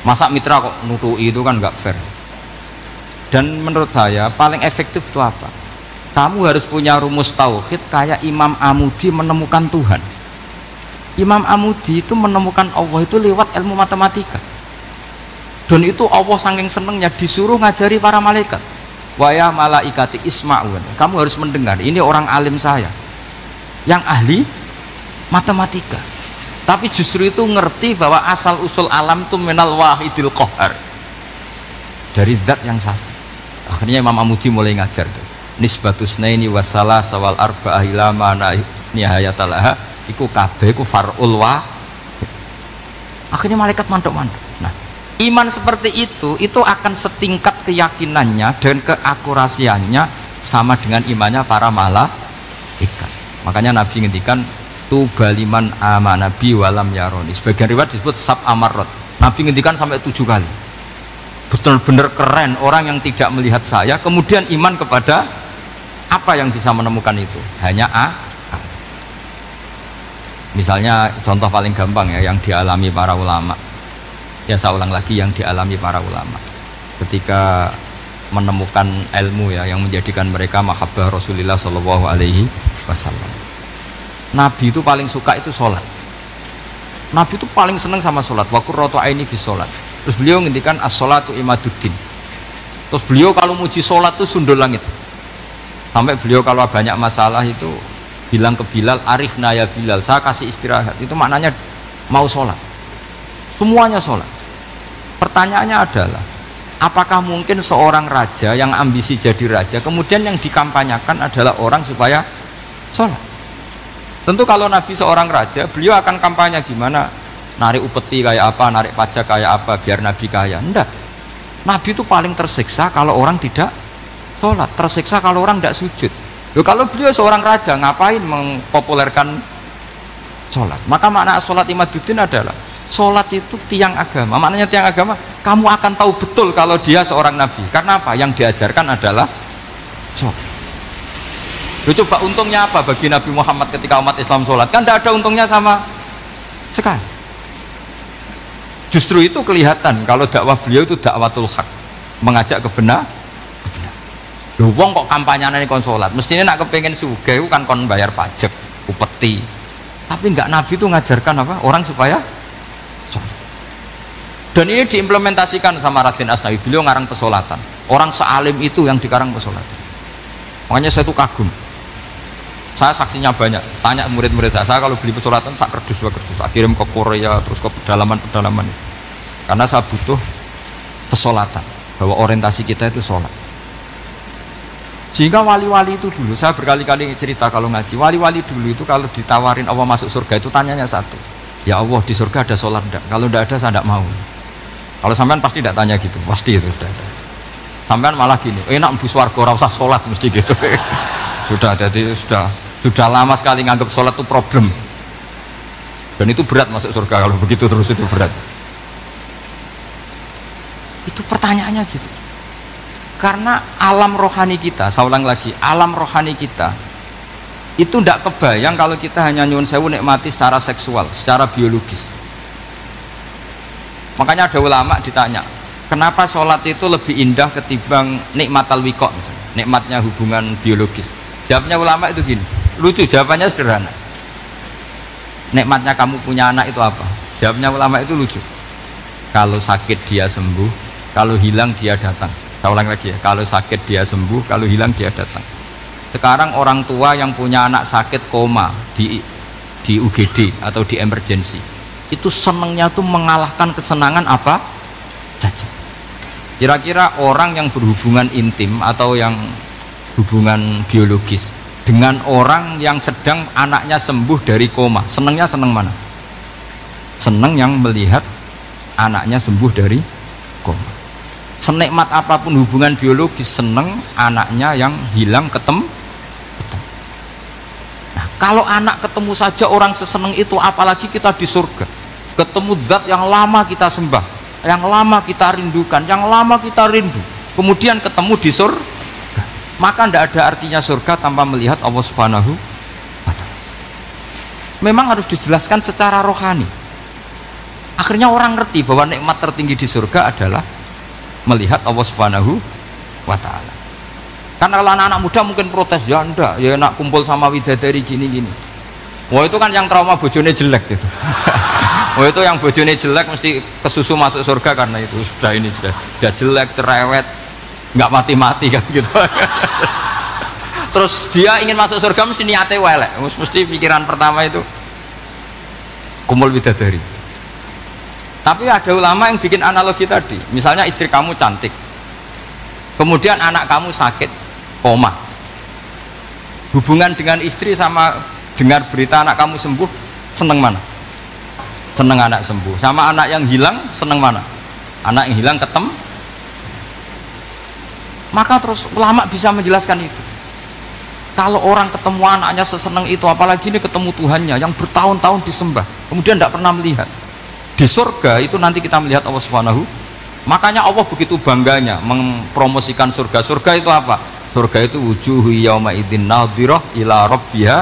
Speaker 1: Masa mitra kok nutui itu kan nggak fair. Dan menurut saya paling efektif itu apa? Kamu harus punya rumus tauhid kayak Imam Amudi menemukan Tuhan. Imam Amudi itu menemukan Allah itu lewat ilmu matematika. Dan itu Allah saking senengnya disuruh ngajari para malaikat. Wa ya malaikati isma'u. Kamu harus mendengar, ini orang alim saya yang ahli matematika. Tapi justru itu ngerti bahwa asal usul alam itu minal wahidil qahar. Dari zat yang satu. Akhirnya Imam Amudi mulai ngajar tuh. Nisbatus naini wassalah sawal arba'ah ila ma nihayatalaha iku kabeh iku far'ul wahid. Akhirnya malaikat mantuk-mantuk. Nah, iman seperti itu akan setingkat keyakinannya dan keakurasiannya sama dengan imannya para malaikat. Makanya Nabi ngendikan tubaliman amana bi walam yaroni. Sebagian riwayat disebut sab amarot. Nabi ngendikan sampai 7 kali. Benar-benar keren orang yang tidak melihat saya kemudian iman kepada apa yang bisa menemukan itu. Hanya akal. Misalnya contoh paling gampang ya yang dialami para ulama. Ya saya ulang lagi yang dialami para ulama ketika menemukan ilmu ya yang menjadikan mereka mahabbah Rasulullah Shallallahu Alaihi Wasallam. Nabi itu paling suka itu sholat. Nabi itu paling senang sama sholat. Wa qurratu aini fi sholat. Terus beliau ngendikan as-sholatu imaduddin. Terus beliau kalau muji sholat itu sundul langit. Sampai beliau kalau banyak masalah itu bilang ke Bilal, arifna ya Bilal, saya kasih istirahat. Itu maknanya mau sholat. Semuanya sholat. Pertanyaannya adalah, apakah mungkin seorang raja yang ambisi jadi raja kemudian yang dikampanyakan adalah orang supaya sholat? Tentu kalau Nabi seorang raja, beliau akan kampanye gimana? Narik upeti kayak apa, narik pajak kayak apa biar Nabi kaya. Enggak. Nabi itu paling tersiksa kalau orang tidak sholat, tersiksa kalau orang tidak sujud. Loh, kalau beliau seorang raja ngapain mempopulerkan sholat? Maka makna sholat imaduddin adalah sholat itu tiang agama. Maknanya tiang agama, kamu akan tahu betul kalau dia seorang nabi. Karena apa? Yang diajarkan adalah sholat. Loh, coba untungnya apa bagi Nabi Muhammad ketika umat Islam sholat? Kan tidak ada untungnya sama sekali. Justru itu kelihatan kalau dakwah beliau itu dakwatul haq, mengajak kebenar. Loh, wong kok kampanyane kon sholat, mestinya nak kepengen sugih kan kon bayar pajak, upeti. Tapi enggak, Nabi itu ngajarkan apa? Orang supaya sholat. Dan ini diimplementasikan sama Raden Asnawi. Beliau ngarang pesolatan. Orang sealim itu yang dikarang pesolatan. Makanya saya tuh kagum. Saya saksinya banyak. Tanya murid-murid saya kalau beli pesolatan tak kerdus, saya kirim ke Korea, terus ke pedalaman-pedalaman. Karena saya butuh pesolatan, bahwa orientasi kita itu sholat. Sehingga wali-wali itu dulu, saya berkali-kali cerita kalau ngaji, wali-wali dulu itu kalau ditawarin Allah masuk surga itu tanyanya satu, ya Allah di surga ada sholat enggak? Kalau enggak ada saya enggak mau. Kalau sampean pasti enggak tanya gitu, pasti itu sudah ada. Sampean malah gini, enak mlebu swarga ora usah sholat, mesti gitu. Sudah, jadi sudah lama sekali nganggap sholat itu problem. Dan itu berat masuk surga, kalau begitu terus itu berat. Itu pertanyaannya gitu. Karena alam rohani kita, saya ulang lagi, alam rohani kita itu tidak kebayang kalau kita hanya nyuwun sewu nikmati secara seksual, secara biologis. Makanya ada ulama ditanya, kenapa sholat itu lebih indah ketimbang nikmat al-wiqa misalnya, nikmatnya hubungan biologis. Jawabnya ulama itu gini, lucu, jawabannya sederhana. Nikmatnya kamu punya anak itu apa? Jawabnya ulama itu lucu. Kalau sakit dia sembuh, kalau hilang dia datang. Saya ulang lagi ya, kalau sakit dia sembuh, kalau hilang dia datang. Sekarang orang tua yang punya anak sakit koma di UGD atau di emergency, itu senangnya tuh mengalahkan kesenangan apa saja. Kira-kira orang yang berhubungan intim atau yang hubungan biologis dengan orang yang sedang anaknya sembuh dari koma, senangnya senang mana? Senang yang melihat anaknya sembuh dari koma. Senikmat apapun hubungan biologis, seneng anaknya yang hilang ketemu. Nah, kalau anak ketemu saja orang seseneng itu, apalagi kita di surga ketemu zat yang lama kita sembah, yang lama kita rindukan, yang lama kita rindu, kemudian ketemu di surga, maka tidak ada artinya surga tanpa melihat Allah Subhanahu wa ta'ala. Memang harus dijelaskan secara rohani. Akhirnya orang ngerti bahwa nikmat tertinggi di surga adalah melihat Allah Subhanahu wa ta'ala. Karena kalau anak-anak muda mungkin protes, ya enggak, ya enak kumpul sama widadari gini-gini. Wah, itu kan yang trauma bojone jelek gitu. Wah, itu yang bojone jelek mesti kesusu masuk surga karena itu sudah jelek, cerewet, nggak mati-mati kan gitu. Terus dia ingin masuk surga mesti niatnya welek, mesti pikiran pertama itu kumpul widadari. Tapi ada ulama yang bikin analogi tadi, misalnya istri kamu cantik, kemudian anak kamu sakit, koma. Hubungan dengan istri sama dengar berita anak kamu sembuh, seneng mana? Seneng anak sembuh. Sama anak yang hilang, seneng mana? Anak yang hilang ketemu. Maka terus ulama bisa menjelaskan itu. Kalau orang ketemu anaknya seseneng itu, apalagi ini ketemu Tuhannya yang bertahun-tahun disembah, kemudian tidak pernah melihat. Di surga itu nanti kita melihat Allah Subhanahu. Makanya Allah begitu bangganya mempromosikan surga. Surga itu apa? Surga itu wujuhu yauma idzin nadhirah ila rabbiha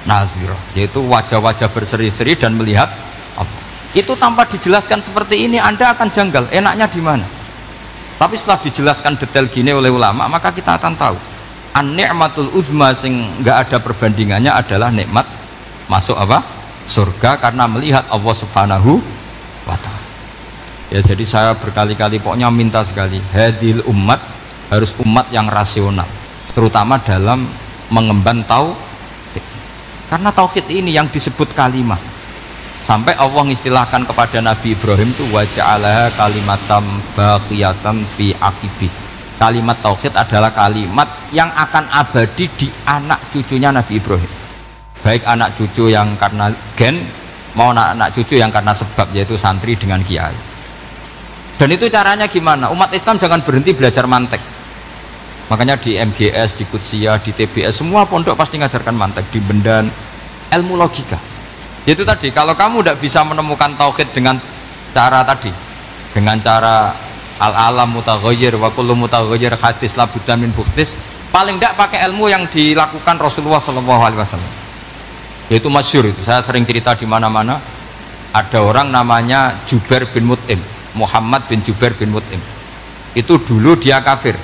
Speaker 1: nadhirah, yaitu wajah-wajah berseri-seri dan melihat apa. Itu tanpa dijelaskan seperti ini Anda akan janggal, enaknya di mana? Tapi setelah dijelaskan detail gini oleh ulama, maka kita akan tahu an-ni'matul uzma sing enggak ada perbandingannya adalah nikmat masuk apa? Surga karena melihat Allah Subhanahu wa ta'ala. Ya, jadi saya berkali-kali pokoknya minta sekali, hadil umat harus umat yang rasional, terutama dalam mengemban tauhid. Karena tauhid ini yang disebut kalimah. Sampai Allah mengistilahkan kepada Nabi Ibrahim itu waja'alaha kalimatam baqiyatan fi aqibi. Kalimat tauhid adalah kalimat yang akan abadi di anak cucunya Nabi Ibrahim. Baik anak cucu yang karena gen mau anak cucu yang karena sebab, yaitu santri dengan kiai. Dan itu caranya gimana? Umat Islam jangan berhenti belajar mantek. Makanya di MGS, di Qudsiyah, di TBS semua pondok pasti ngajarkan mantek, di Bendan, ilmu logika. Itu tadi, kalau kamu tidak bisa menemukan tauhid dengan cara tadi, dengan cara al-alam mutaghayyir wa kullu mutaghayyir hadis la budda min buhtis, paling tidak pakai ilmu yang dilakukan Rasulullah SAW. Yaitu masyhur itu, saya sering cerita di mana-mana. Ada orang namanya Jubair bin Mut'im, Muhammad bin Jubair bin Mut'im. Itu dulu dia kafir.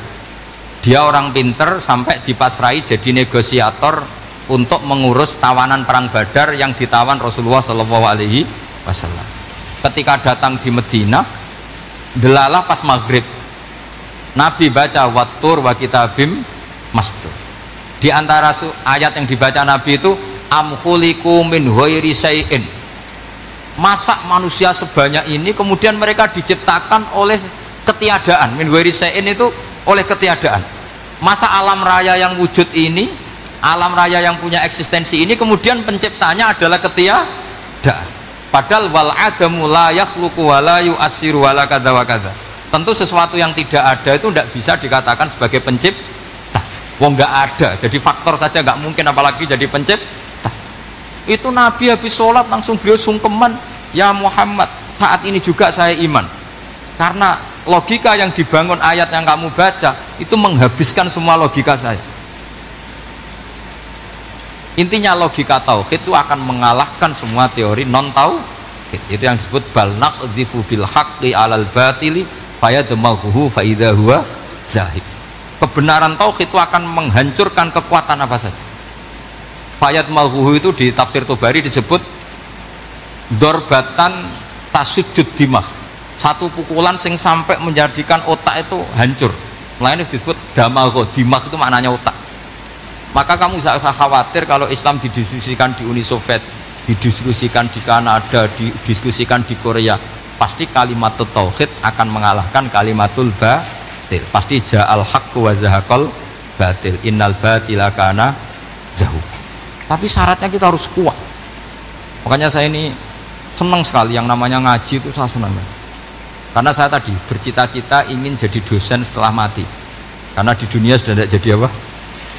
Speaker 1: Dia orang pinter sampai dipasrai jadi negosiator untuk mengurus tawanan perang Badar yang ditawan Rasulullah SAW. Ketika datang di Medina, delalah pas maghrib, Nabi baca wattur wa kitabim mastur. Di antara ayat yang dibaca Nabi itu am khuliqu min ghairi syai'in. Masa manusia sebanyak ini kemudian mereka diciptakan oleh ketiadaan. Min ghairi syai'in itu oleh ketiadaan. Masa alam raya yang wujud ini, alam raya yang punya eksistensi ini kemudian penciptanya adalah ketiadaan. Padahal wal adamu la yakhluqu wa la yu'assiru wa la kadza wa kadza. Tentu sesuatu yang tidak ada itu tidak bisa dikatakan sebagai pencipta. Wong nggak ada, jadi faktor saja nggak mungkin apalagi jadi pencipta. Itu Nabi habis sholat langsung beliau sungkeman, ya Muhammad, saat ini juga saya iman. Karena logika yang dibangun ayat yang kamu baca itu menghabiskan semua logika saya. Intinya logika tauhid itu akan mengalahkan semua teori non tauhid. Itu yang disebut bal naqdhifu bil haqqi 'alal batili fayadmaghuhu fa idza huwa zahid. Kebenaran tauhid itu akan menghancurkan kekuatan apa saja. Fayadmaghuhu itu di tafsir Tobari disebut dorbatan tasujud dimah. Satu pukulan sing sampai menjadikan otak itu hancur. Lainnya disebut damagho, dimah itu maknanya otak. Maka kamu tidak usah khawatir kalau Islam didiskusikan di Uni Soviet, didiskusikan di Kanada, didiskusikan di Korea, pasti kalimat tauhid akan mengalahkan kalimatul batil. Pasti ja'al haqqu wa zahaqal batil, innal batila kana zahuqa. Tapi syaratnya kita harus kuat. Makanya saya ini senang sekali yang namanya ngaji itu, saya senang. Karena saya tadi bercita-cita ingin jadi dosen setelah mati. Karena di dunia sudah tidak jadi apa?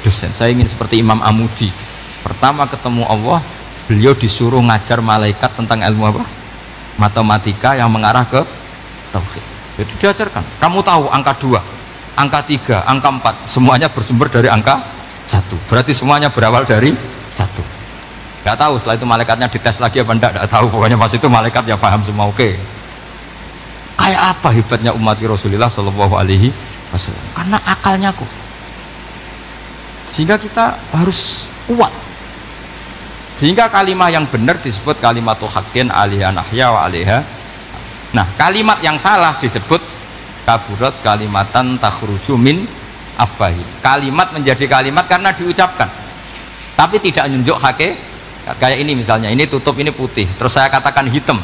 Speaker 1: Dosen. Saya ingin seperti Imam Amudi. Pertama ketemu Allah, beliau disuruh ngajar malaikat tentang ilmu apa? Matematika yang mengarah ke tauhid. Jadi diajarkan. Kamu tahu angka 2, angka 3, angka 4, semuanya bersumber dari angka 1. Berarti semuanya berawal dari 1. Gak tahu setelah itu malaikatnya dites lagi apa enggak, tahu. Pokoknya pas itu malaikat ya paham semua. Oke. Kayak apa hebatnya umat Rasulullah Shallallahu Alaihi Wasallam? Karena akalnya kuat. Sehingga kita harus kuat. Sehingga kalimat yang benar disebut kalimatul haqqin alaiha nahya wa alaiha. Nah, kalimat yang salah disebut kaburat kalimatan takhruju min afwahi. Kalimat menjadi kalimat karena diucapkan, tapi tidak menunjuk hakikat. Kayak ini misalnya, ini tutup, ini putih, terus saya katakan hitam,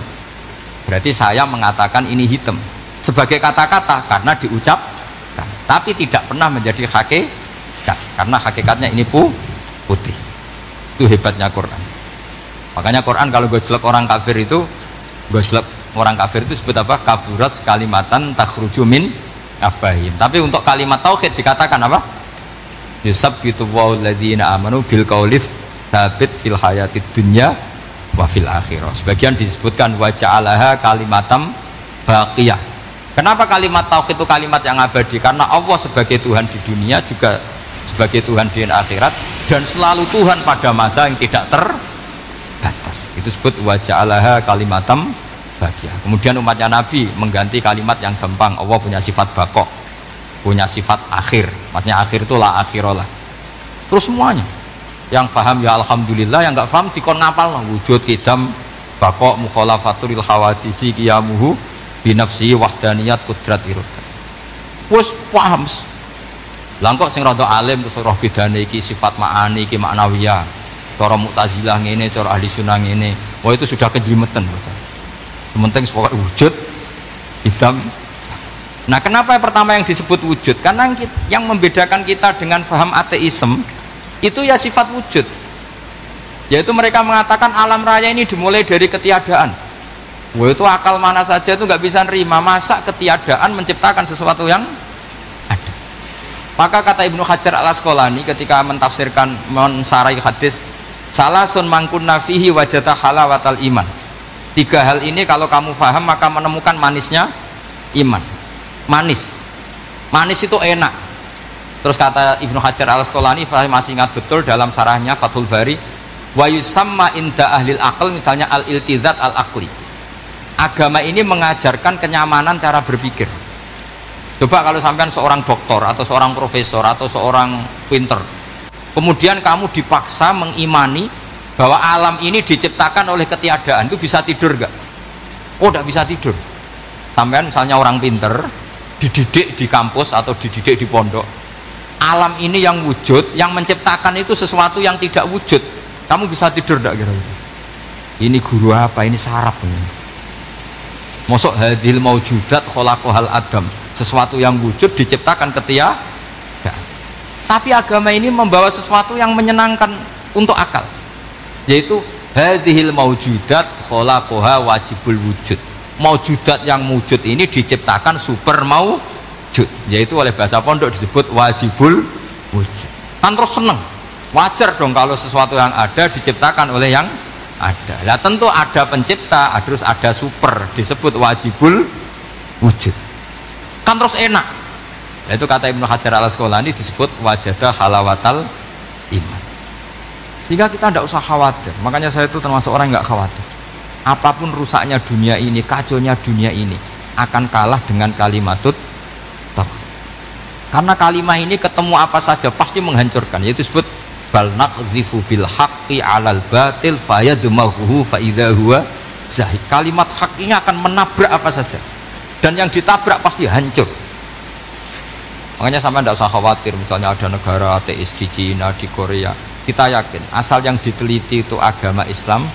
Speaker 1: berarti saya mengatakan ini hitam sebagai kata-kata karena diucapkan, tapi tidak pernah menjadi hakikat karena hakikatnya ini putih. Itu hebatnya Quran. Makanya Quran kalau gojlek orang kafir itu, gojlek orang kafir itu sebut apa? Kaburat kalimatan takhruju min afwahihim. Tapi untuk kalimat tauhid dikatakan apa? Yusabbitu walladzina amanu bil qaulif tsabit fil hayatid dunya wa fil akhirah. Sebagian disebutkan wa ja'alaha kalimatam baqiyah. Kenapa kalimat tauhid itu kalimat yang abadi? Karena Allah sebagai Tuhan di dunia juga sebagai Tuhan di akhirat, dan selalu Tuhan pada masa yang tidak terbatas. Itu disebut wa ja'alaha kalimatam baqiyah. Kemudian umatnya Nabi mengganti kalimat yang gampang. Allah punya sifat baqo, punya sifat akhir. Maksudnya akhir itu la akhirolah. Terus semuanya yang faham ya alhamdulillah, yang nggak faham dikon ngapal wujud kidam baqo mukhalafatul khawadisi qiyamuhu binafsi wahdaniyat kudrat irodat. Wes paham. Langkok sing rada alim terus roh bedane iki sifat ma'ani iki maknawiyah. Cara Mu'tazilah ngene, cara ahli sunnah ngene. Wah itu sudah kejlimetan. Sementing pokok wujud hitam. Nah, kenapa yang pertama yang disebut wujud? Karena yang membedakan kita dengan paham ateisme itu ya sifat wujud. Yaitu mereka mengatakan alam raya ini dimulai dari ketiadaan. Wah itu akal mana saja itu nggak bisa nerima, masa ketiadaan menciptakan sesuatu yang ada. Maka kata Ibnu Hajar al-Asqalani ketika mentafsirkan mensarai hadis salasun mangkunna fihi wajata halawatal iman. 3 hal ini kalau kamu faham maka menemukan manisnya iman. Manis itu enak. Terus kata Ibnu Hajar Al-Asqalani, saya masih ingat betul dalam sarahnya Fathul Bari, wa yusamma inda ahlil aql, misalnya al-iltizat al-aqli. Agama ini mengajarkan kenyamanan cara berpikir. Coba kalau sampean seorang doktor atau seorang profesor atau seorang pinter, kemudian kamu dipaksa mengimani bahwa alam ini diciptakan oleh ketiadaan, itu bisa tidur gak? Oh, tidak bisa tidur. Sampean misalnya orang pinter dididik di kampus atau dididik di pondok, alam ini yang wujud, yang menciptakan itu sesuatu yang tidak wujud, kamu bisa tidur tidak kira-kira? Ini guru apa? Ini sarap ini. Mosok hadil maujudat khalaqahal adam, sesuatu yang wujud diciptakan ketiadaan. Tapi agama ini membawa sesuatu yang menyenangkan untuk akal, yaitu hadhil maujudat khalaqaha wajibul wujud. Maujudat yang wujud ini diciptakan super maujud, yaitu oleh bahasa pondok disebut wajibul wujud. Kan terus seneng, wajar dong kalau sesuatu yang ada diciptakan oleh yang ada. Nah tentu ada pencipta, terus ada super, disebut wajibul wujud. Kan terus enak. Nah, itu kata Ibnu Hajar Al-Asqalani disebut wajadah halawatal iman. Sehingga kita tidak usah khawatir. Makanya saya itu termasuk orang yang nggak khawatir. Apapun rusaknya dunia ini, kacaunya dunia ini, akan kalah dengan kalimatut tauhid. Karena kalimat ini ketemu apa saja pasti menghancurkan. Yaitu disebut bal naqdhifu bil haqqi 'alal batil fayadmaghuhu fa idza huwa zahid. Kalimat hak ini akan menabrak apa saja, dan yang ditabrak pasti hancur. Makanya sampai tidak usah khawatir misalnya ada negara ateis di Cina, di Korea, kita yakin asal yang diteliti itu agama Islam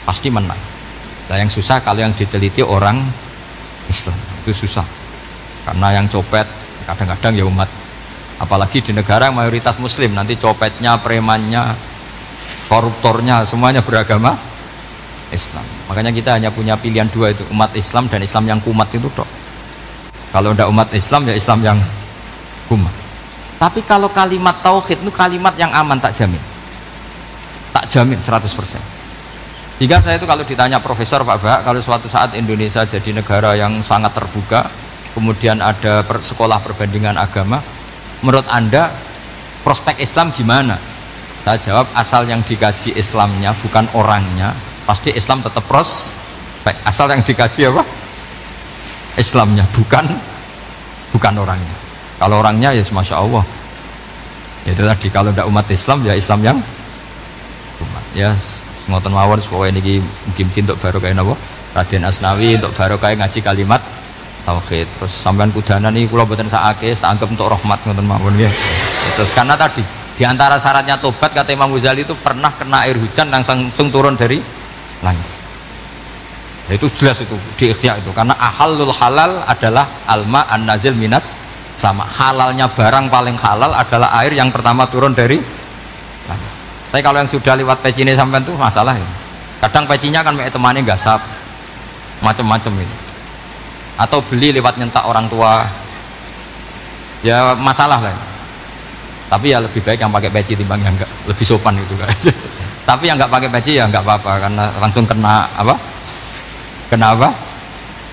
Speaker 1: pasti menang. Nah yang susah kalau yang diteliti orang Islam, itu susah karena yang copet kadang-kadang ya umat, apalagi di negara yang mayoritas muslim, nanti copetnya, premannya, koruptornya semuanya beragama Islam. Makanya kita hanya punya pilihan dua, itu umat Islam dan Islam yang kumat itu dok. Kalau tidak umat Islam ya Islam yang kumat. Tapi kalau kalimat tauhid itu kalimat yang aman, tak jamin 100%. Jika saya itu kalau ditanya profesor Pak Bah, kalau suatu saat Indonesia jadi negara yang sangat terbuka, kemudian ada sekolah perbandingan agama, menurut Anda prospek Islam gimana? Saya jawab, asal yang dikaji Islamnya bukan orangnya, pasti Islam tetap prospek. Asal yang dikaji apa? Islamnya, bukan orangnya. Kalau orangnya ya Masya Allah, itu tadi, kalau tidak umat Islam ya Islam yang umat. Ya ngoten mawon, supaya ini mungkin untuk barokah napa Raden Asnawi, untuk barokah ngaji kalimat tauhid. Terus sampean kudanan iki kula mboten sakake, tak anggap untuk rahmat ngoten mawon nggih. Terus karena tadi di antara syaratnya tobat kata Imam Ghazali itu pernah kena air hujan langsung turun dari langit. Ya, itu jelas itu di Ikhya itu, karena ahalul halal adalah alma an nazil minas sama. Halalnya barang paling halal adalah air yang pertama turun dari langit. Tapi kalau yang sudah lewat pecine sampean tuh masalah ya. Kadang pecinya kan kayak temannya gasap macam-macam itu, atau beli lewat nyentak orang tua, ya masalah lah. Tapi ya lebih baik yang pakai peci timbang yang enggak, lebih sopan gitu kan. Tapi yang enggak pakai peci ya enggak apa-apa, karena langsung kena apa?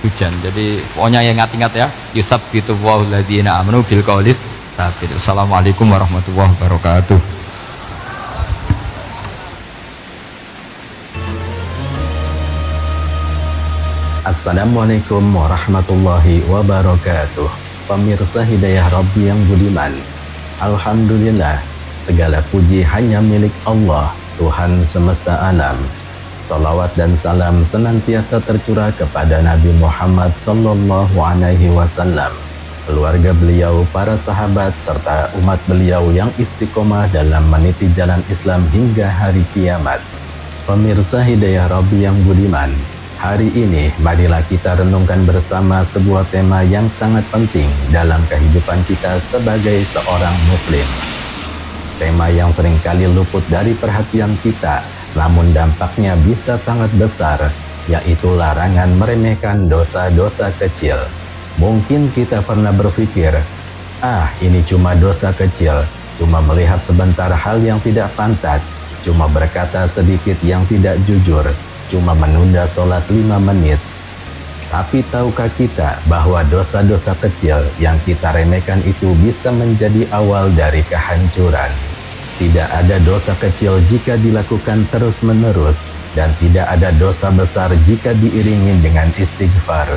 Speaker 1: Hujan. Jadi pokoknya yang ingat-ingat ya, yusabbitu Allahu alladziina aamanu bil qaulis tsabit. Assalamualaikum warahmatullahi wabarakatuh.
Speaker 2: Assalamualaikum warahmatullahi wabarakatuh. Pemirsa Hidayah Rabbi yang budiman, alhamdulillah, segala puji hanya milik Allah, Tuhan semesta alam. Salawat dan salam senantiasa tercurah kepada Nabi Muhammad sallallahu alaihi wasallam, keluarga beliau, para sahabat, serta umat beliau yang istiqomah dalam meniti jalan Islam hingga hari kiamat. Pemirsa Hidayah Rabbi yang budiman, hari ini marilah kita renungkan bersama sebuah tema yang sangat penting dalam kehidupan kita sebagai seorang muslim. Tema yang seringkali luput dari perhatian kita, namun dampaknya bisa sangat besar, yaitu larangan meremehkan dosa-dosa kecil. Mungkin kita pernah berpikir, ini cuma dosa kecil, cuma melihat sebentar hal yang tidak pantas, cuma berkata sedikit yang tidak jujur, cuma menunda sholat 5 menit. Tapi tahukah kita bahwa dosa-dosa kecil yang kita remehkan itu bisa menjadi awal dari kehancuran? Tidak ada dosa kecil jika dilakukan terus-menerus, dan tidak ada dosa besar jika diiringi dengan istighfar.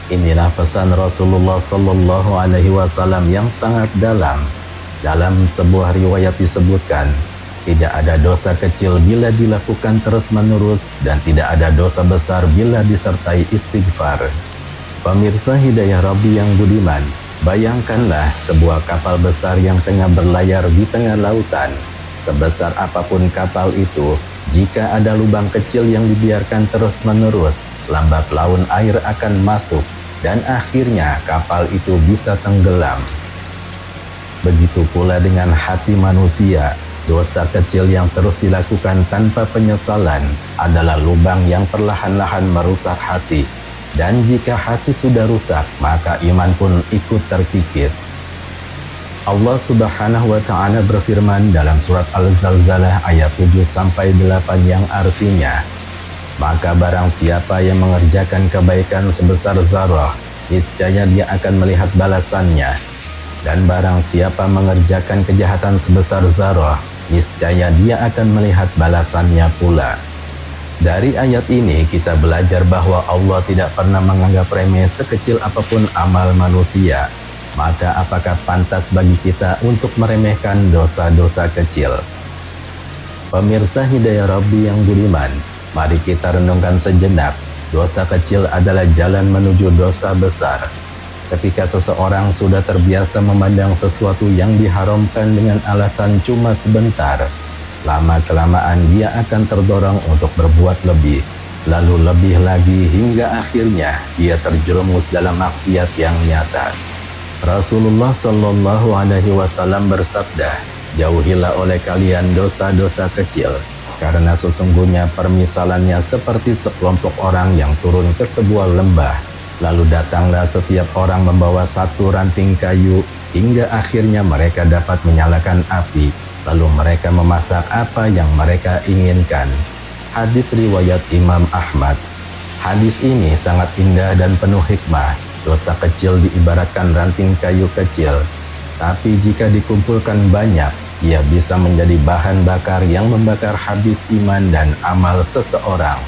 Speaker 2: Inilah pesan Rasulullah Sallallahu Alaihi Wasallam yang sangat dalam. Dalam sebuah riwayat disebutkan, tidak ada dosa kecil bila dilakukan terus-menerus dan tidak ada dosa besar bila disertai istighfar. Pemirsa Hidayah Rabbi yang budiman, bayangkanlah sebuah kapal besar yang tengah berlayar di tengah lautan. Sebesar apapun kapal itu, jika ada lubang kecil yang dibiarkan terus-menerus, lambat laun air akan masuk dan akhirnya kapal itu bisa tenggelam. Begitu pula dengan hati manusia. Dosa kecil yang terus dilakukan tanpa penyesalan adalah lubang yang perlahan-lahan merusak hati. Dan jika hati sudah rusak, maka iman pun ikut terkikis. Allah Subhanahu wa Ta'ala berfirman dalam surat Al-Zalzalah ayat 7-8 yang artinya, maka barang siapa yang mengerjakan kebaikan sebesar zarah, niscaya dia akan melihat balasannya. Dan barang siapa mengerjakan kejahatan sebesar zarah, niscaya dia akan melihat balasannya pula. Dari ayat ini kita belajar bahwa Allah tidak pernah menganggap remeh sekecil apapun amal manusia. Maka apakah pantas bagi kita untuk meremehkan dosa-dosa kecil? Pemirsa Hidayah Rabbi yang budiman, mari kita renungkan sejenak. Dosa kecil adalah jalan menuju dosa besar. Ketika seseorang sudah terbiasa memandang sesuatu yang diharamkan dengan alasan cuma sebentar, lama-kelamaan dia akan terdorong untuk berbuat lebih, lalu lebih lagi hingga akhirnya dia terjerumus dalam maksiat yang nyata. Rasulullah Shallallahu Alaihi Wasallam bersabda, jauhilah oleh kalian dosa-dosa kecil, karena sesungguhnya permisalannya seperti sekelompok orang yang turun ke sebuah lembah. Lalu datanglah setiap orang membawa satu ranting kayu, hingga akhirnya mereka dapat menyalakan api. Lalu mereka memasak apa yang mereka inginkan. Hadis riwayat Imam Ahmad. Hadis ini sangat indah dan penuh hikmah. Dosa kecil diibaratkan ranting kayu kecil. Tapi jika dikumpulkan banyak, ia bisa menjadi bahan bakar yang membakar habis iman dan amal seseorang.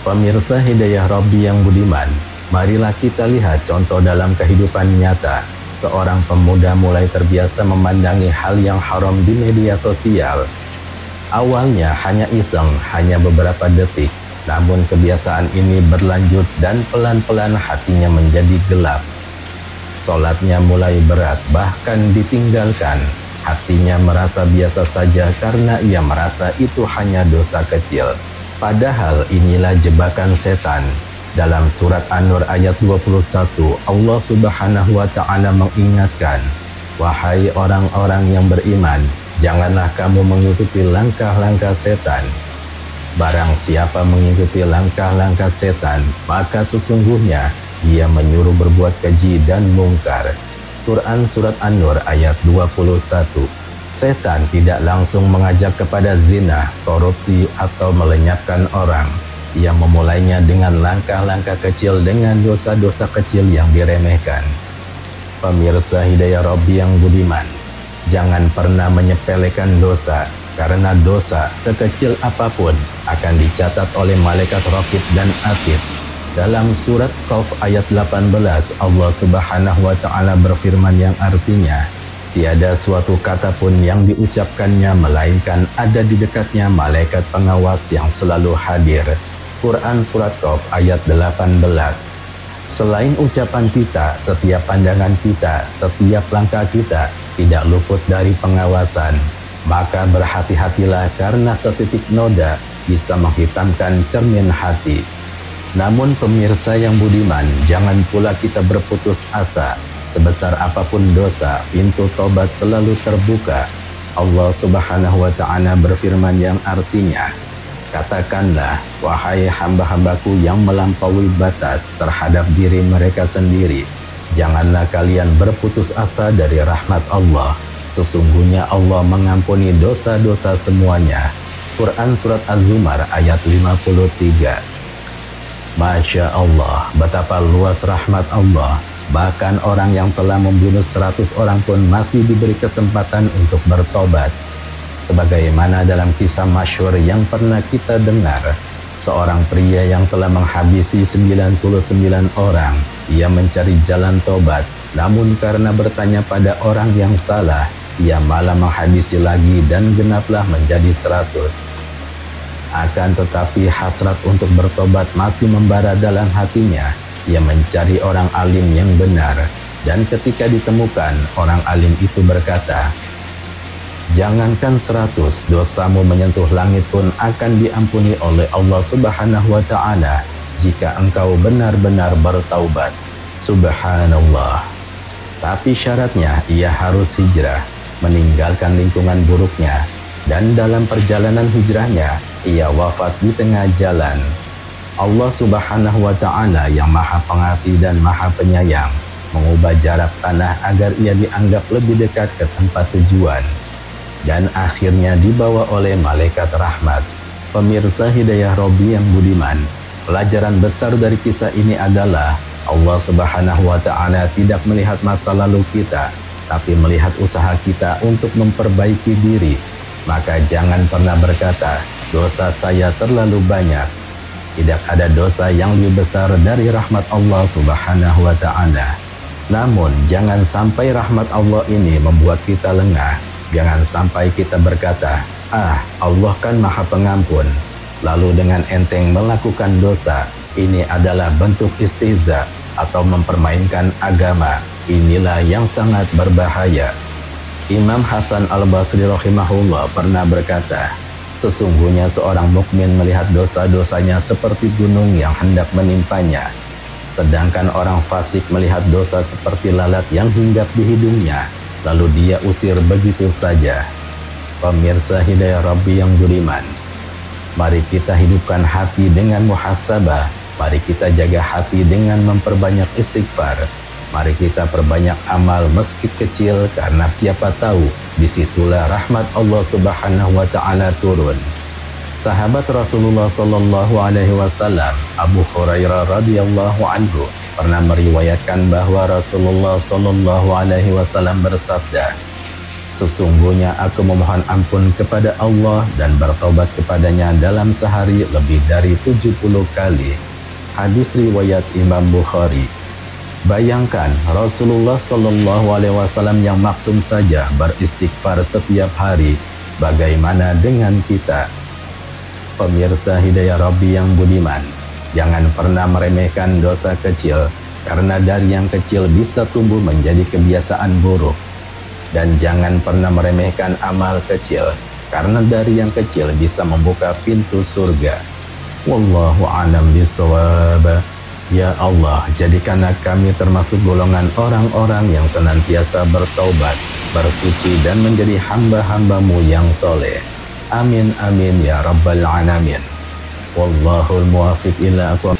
Speaker 2: Pemirsa Hidayah Rabbi yang budiman, marilah kita lihat contoh dalam kehidupan nyata. Seorang pemuda mulai terbiasa memandangi hal yang haram di media sosial. Awalnya hanya iseng, hanya beberapa detik. Namun kebiasaan ini berlanjut dan pelan-pelan hatinya menjadi gelap. Sholatnya mulai berat, bahkan ditinggalkan. Hatinya merasa biasa saja karena ia merasa itu hanya dosa kecil. Padahal inilah jebakan setan. Dalam surat An-Nur ayat 21, Allah Subhanahu wa Ta'ala mengingatkan, wahai orang-orang yang beriman, janganlah kamu mengikuti langkah-langkah setan. Barang siapa mengikuti langkah-langkah setan, maka sesungguhnya dia menyuruh berbuat keji dan mungkar. Quran surat An-Nur ayat 21. Setan tidak langsung mengajak kepada zina, korupsi, atau melenyapkan orang. Ia memulainya dengan langkah-langkah kecil dengan dosa-dosa kecil yang diremehkan. Pemirsa Hidayah Rabbi yang budiman, jangan pernah menyepelekan dosa, karena dosa sekecil apapun akan dicatat oleh malaikat Raqib dan Atid. Dalam surat Qaf ayat 18, Allah Subhanahu wa Ta'ala berfirman yang artinya, tiada suatu kata pun yang diucapkannya melainkan ada di dekatnya malaikat pengawas yang selalu hadir. Quran surat Qaf ayat 18. Selain ucapan kita, setiap pandangan kita, setiap langkah kita tidak luput dari pengawasan. Maka berhati-hatilah karena setitik noda bisa menghitamkan cermin hati. Namun pemirsa yang budiman, jangan pula kita berputus asa. Sebesar apapun dosa, pintu tobat selalu terbuka. Allah Subhanahu wa Ta'ala berfirman yang artinya, katakanlah, wahai hamba-hambaku yang melampaui batas terhadap diri mereka sendiri, janganlah kalian berputus asa dari rahmat Allah. Sesungguhnya Allah mengampuni dosa-dosa semuanya. Quran surat Az-Zumar ayat 53. Masya Allah, betapa luas rahmat Allah. Bahkan orang yang telah membunuh 100 orang pun masih diberi kesempatan untuk bertobat. Sebagaimana dalam kisah masyhur yang pernah kita dengar, seorang pria yang telah menghabisi 99 orang, ia mencari jalan tobat, namun karena bertanya pada orang yang salah, ia malah menghabisi lagi dan genaplah menjadi 100. Akan tetapi hasrat untuk bertobat masih membara dalam hatinya. Ia mencari orang alim yang benar, dan ketika ditemukan, orang alim itu berkata, "Jangankan 100, dosamu menyentuh langit pun akan diampuni oleh Allah Subhanahu wa Ta'ala jika engkau benar-benar bertaubat." Subhanallah. Tapi syaratnya ia harus hijrah, meninggalkan lingkungan buruknya, dan dalam perjalanan hijrahnya ia wafat di tengah jalan. Allah Subhanahu wa Ta'ala yang Maha Pengasih dan Maha Penyayang mengubah jarak tanah agar ia dianggap lebih dekat ke tempat tujuan, dan akhirnya dibawa oleh malaikat rahmat. Pemirsa Hidayah Robi yang budiman, pelajaran besar dari kisah ini adalah Allah Subhanahu wa Ta'ala tidak melihat masa lalu kita, tapi melihat usaha kita untuk memperbaiki diri. Maka jangan pernah berkata, "Dosa saya terlalu banyak." Tidak ada dosa yang lebih besar dari rahmat Allah Subhanahu wa Ta'ala. Namun jangan sampai rahmat Allah ini membuat kita lengah. Jangan sampai kita berkata, "Ah, Allah kan Maha Pengampun." Lalu dengan enteng melakukan dosa. Ini adalah bentuk istihza atau mempermainkan agama. Inilah yang sangat berbahaya. Imam Hasan Al-Basri rahimahullah pernah berkata, "Sesungguhnya seorang mukmin melihat dosa-dosanya seperti gunung yang hendak menimpanya, sedangkan orang fasik melihat dosa seperti lalat yang hinggap di hidungnya, lalu dia usir begitu saja." Pemirsa Hidayah Rabbi yang budiman, mari kita hidupkan hati dengan muhasabah. Mari kita jaga hati dengan memperbanyak istighfar. Mari kita perbanyak amal meski kecil, karena siapa tahu disitulah rahmat Allah Subhanahu wa Ta'ala turun. Sahabat Rasulullah Sallallahu Alaihi Wasallam Abu Hurairah radhiyallahu anhu pernah meriwayatkan bahwa Rasulullah Sallallahu Alaihi Wasallam bersabda, "Sesungguhnya aku memohon ampun kepada Allah dan bertaubat kepadanya dalam sehari lebih dari 70 kali." Hadis riwayat Imam Bukhari. Bayangkan Rasulullah Sallallahu Alaihi Wasallam yang maksum saja beristighfar setiap hari. Bagaimana dengan kita? Pemirsa Hidayah Rabbi yang budiman, jangan pernah meremehkan dosa kecil, karena dari yang kecil bisa tumbuh menjadi kebiasaan buruk. Dan jangan pernah meremehkan amal kecil, karena dari yang kecil bisa membuka pintu surga. Wallahu a'lam bishawab. Ya Allah, jadikanlah kami termasuk golongan orang-orang yang senantiasa bertaubat, bersuci dan menjadi hamba-hambamu yang soleh. Amin amin ya rabbal alamin. Wallahul muwafiq ila aqwam.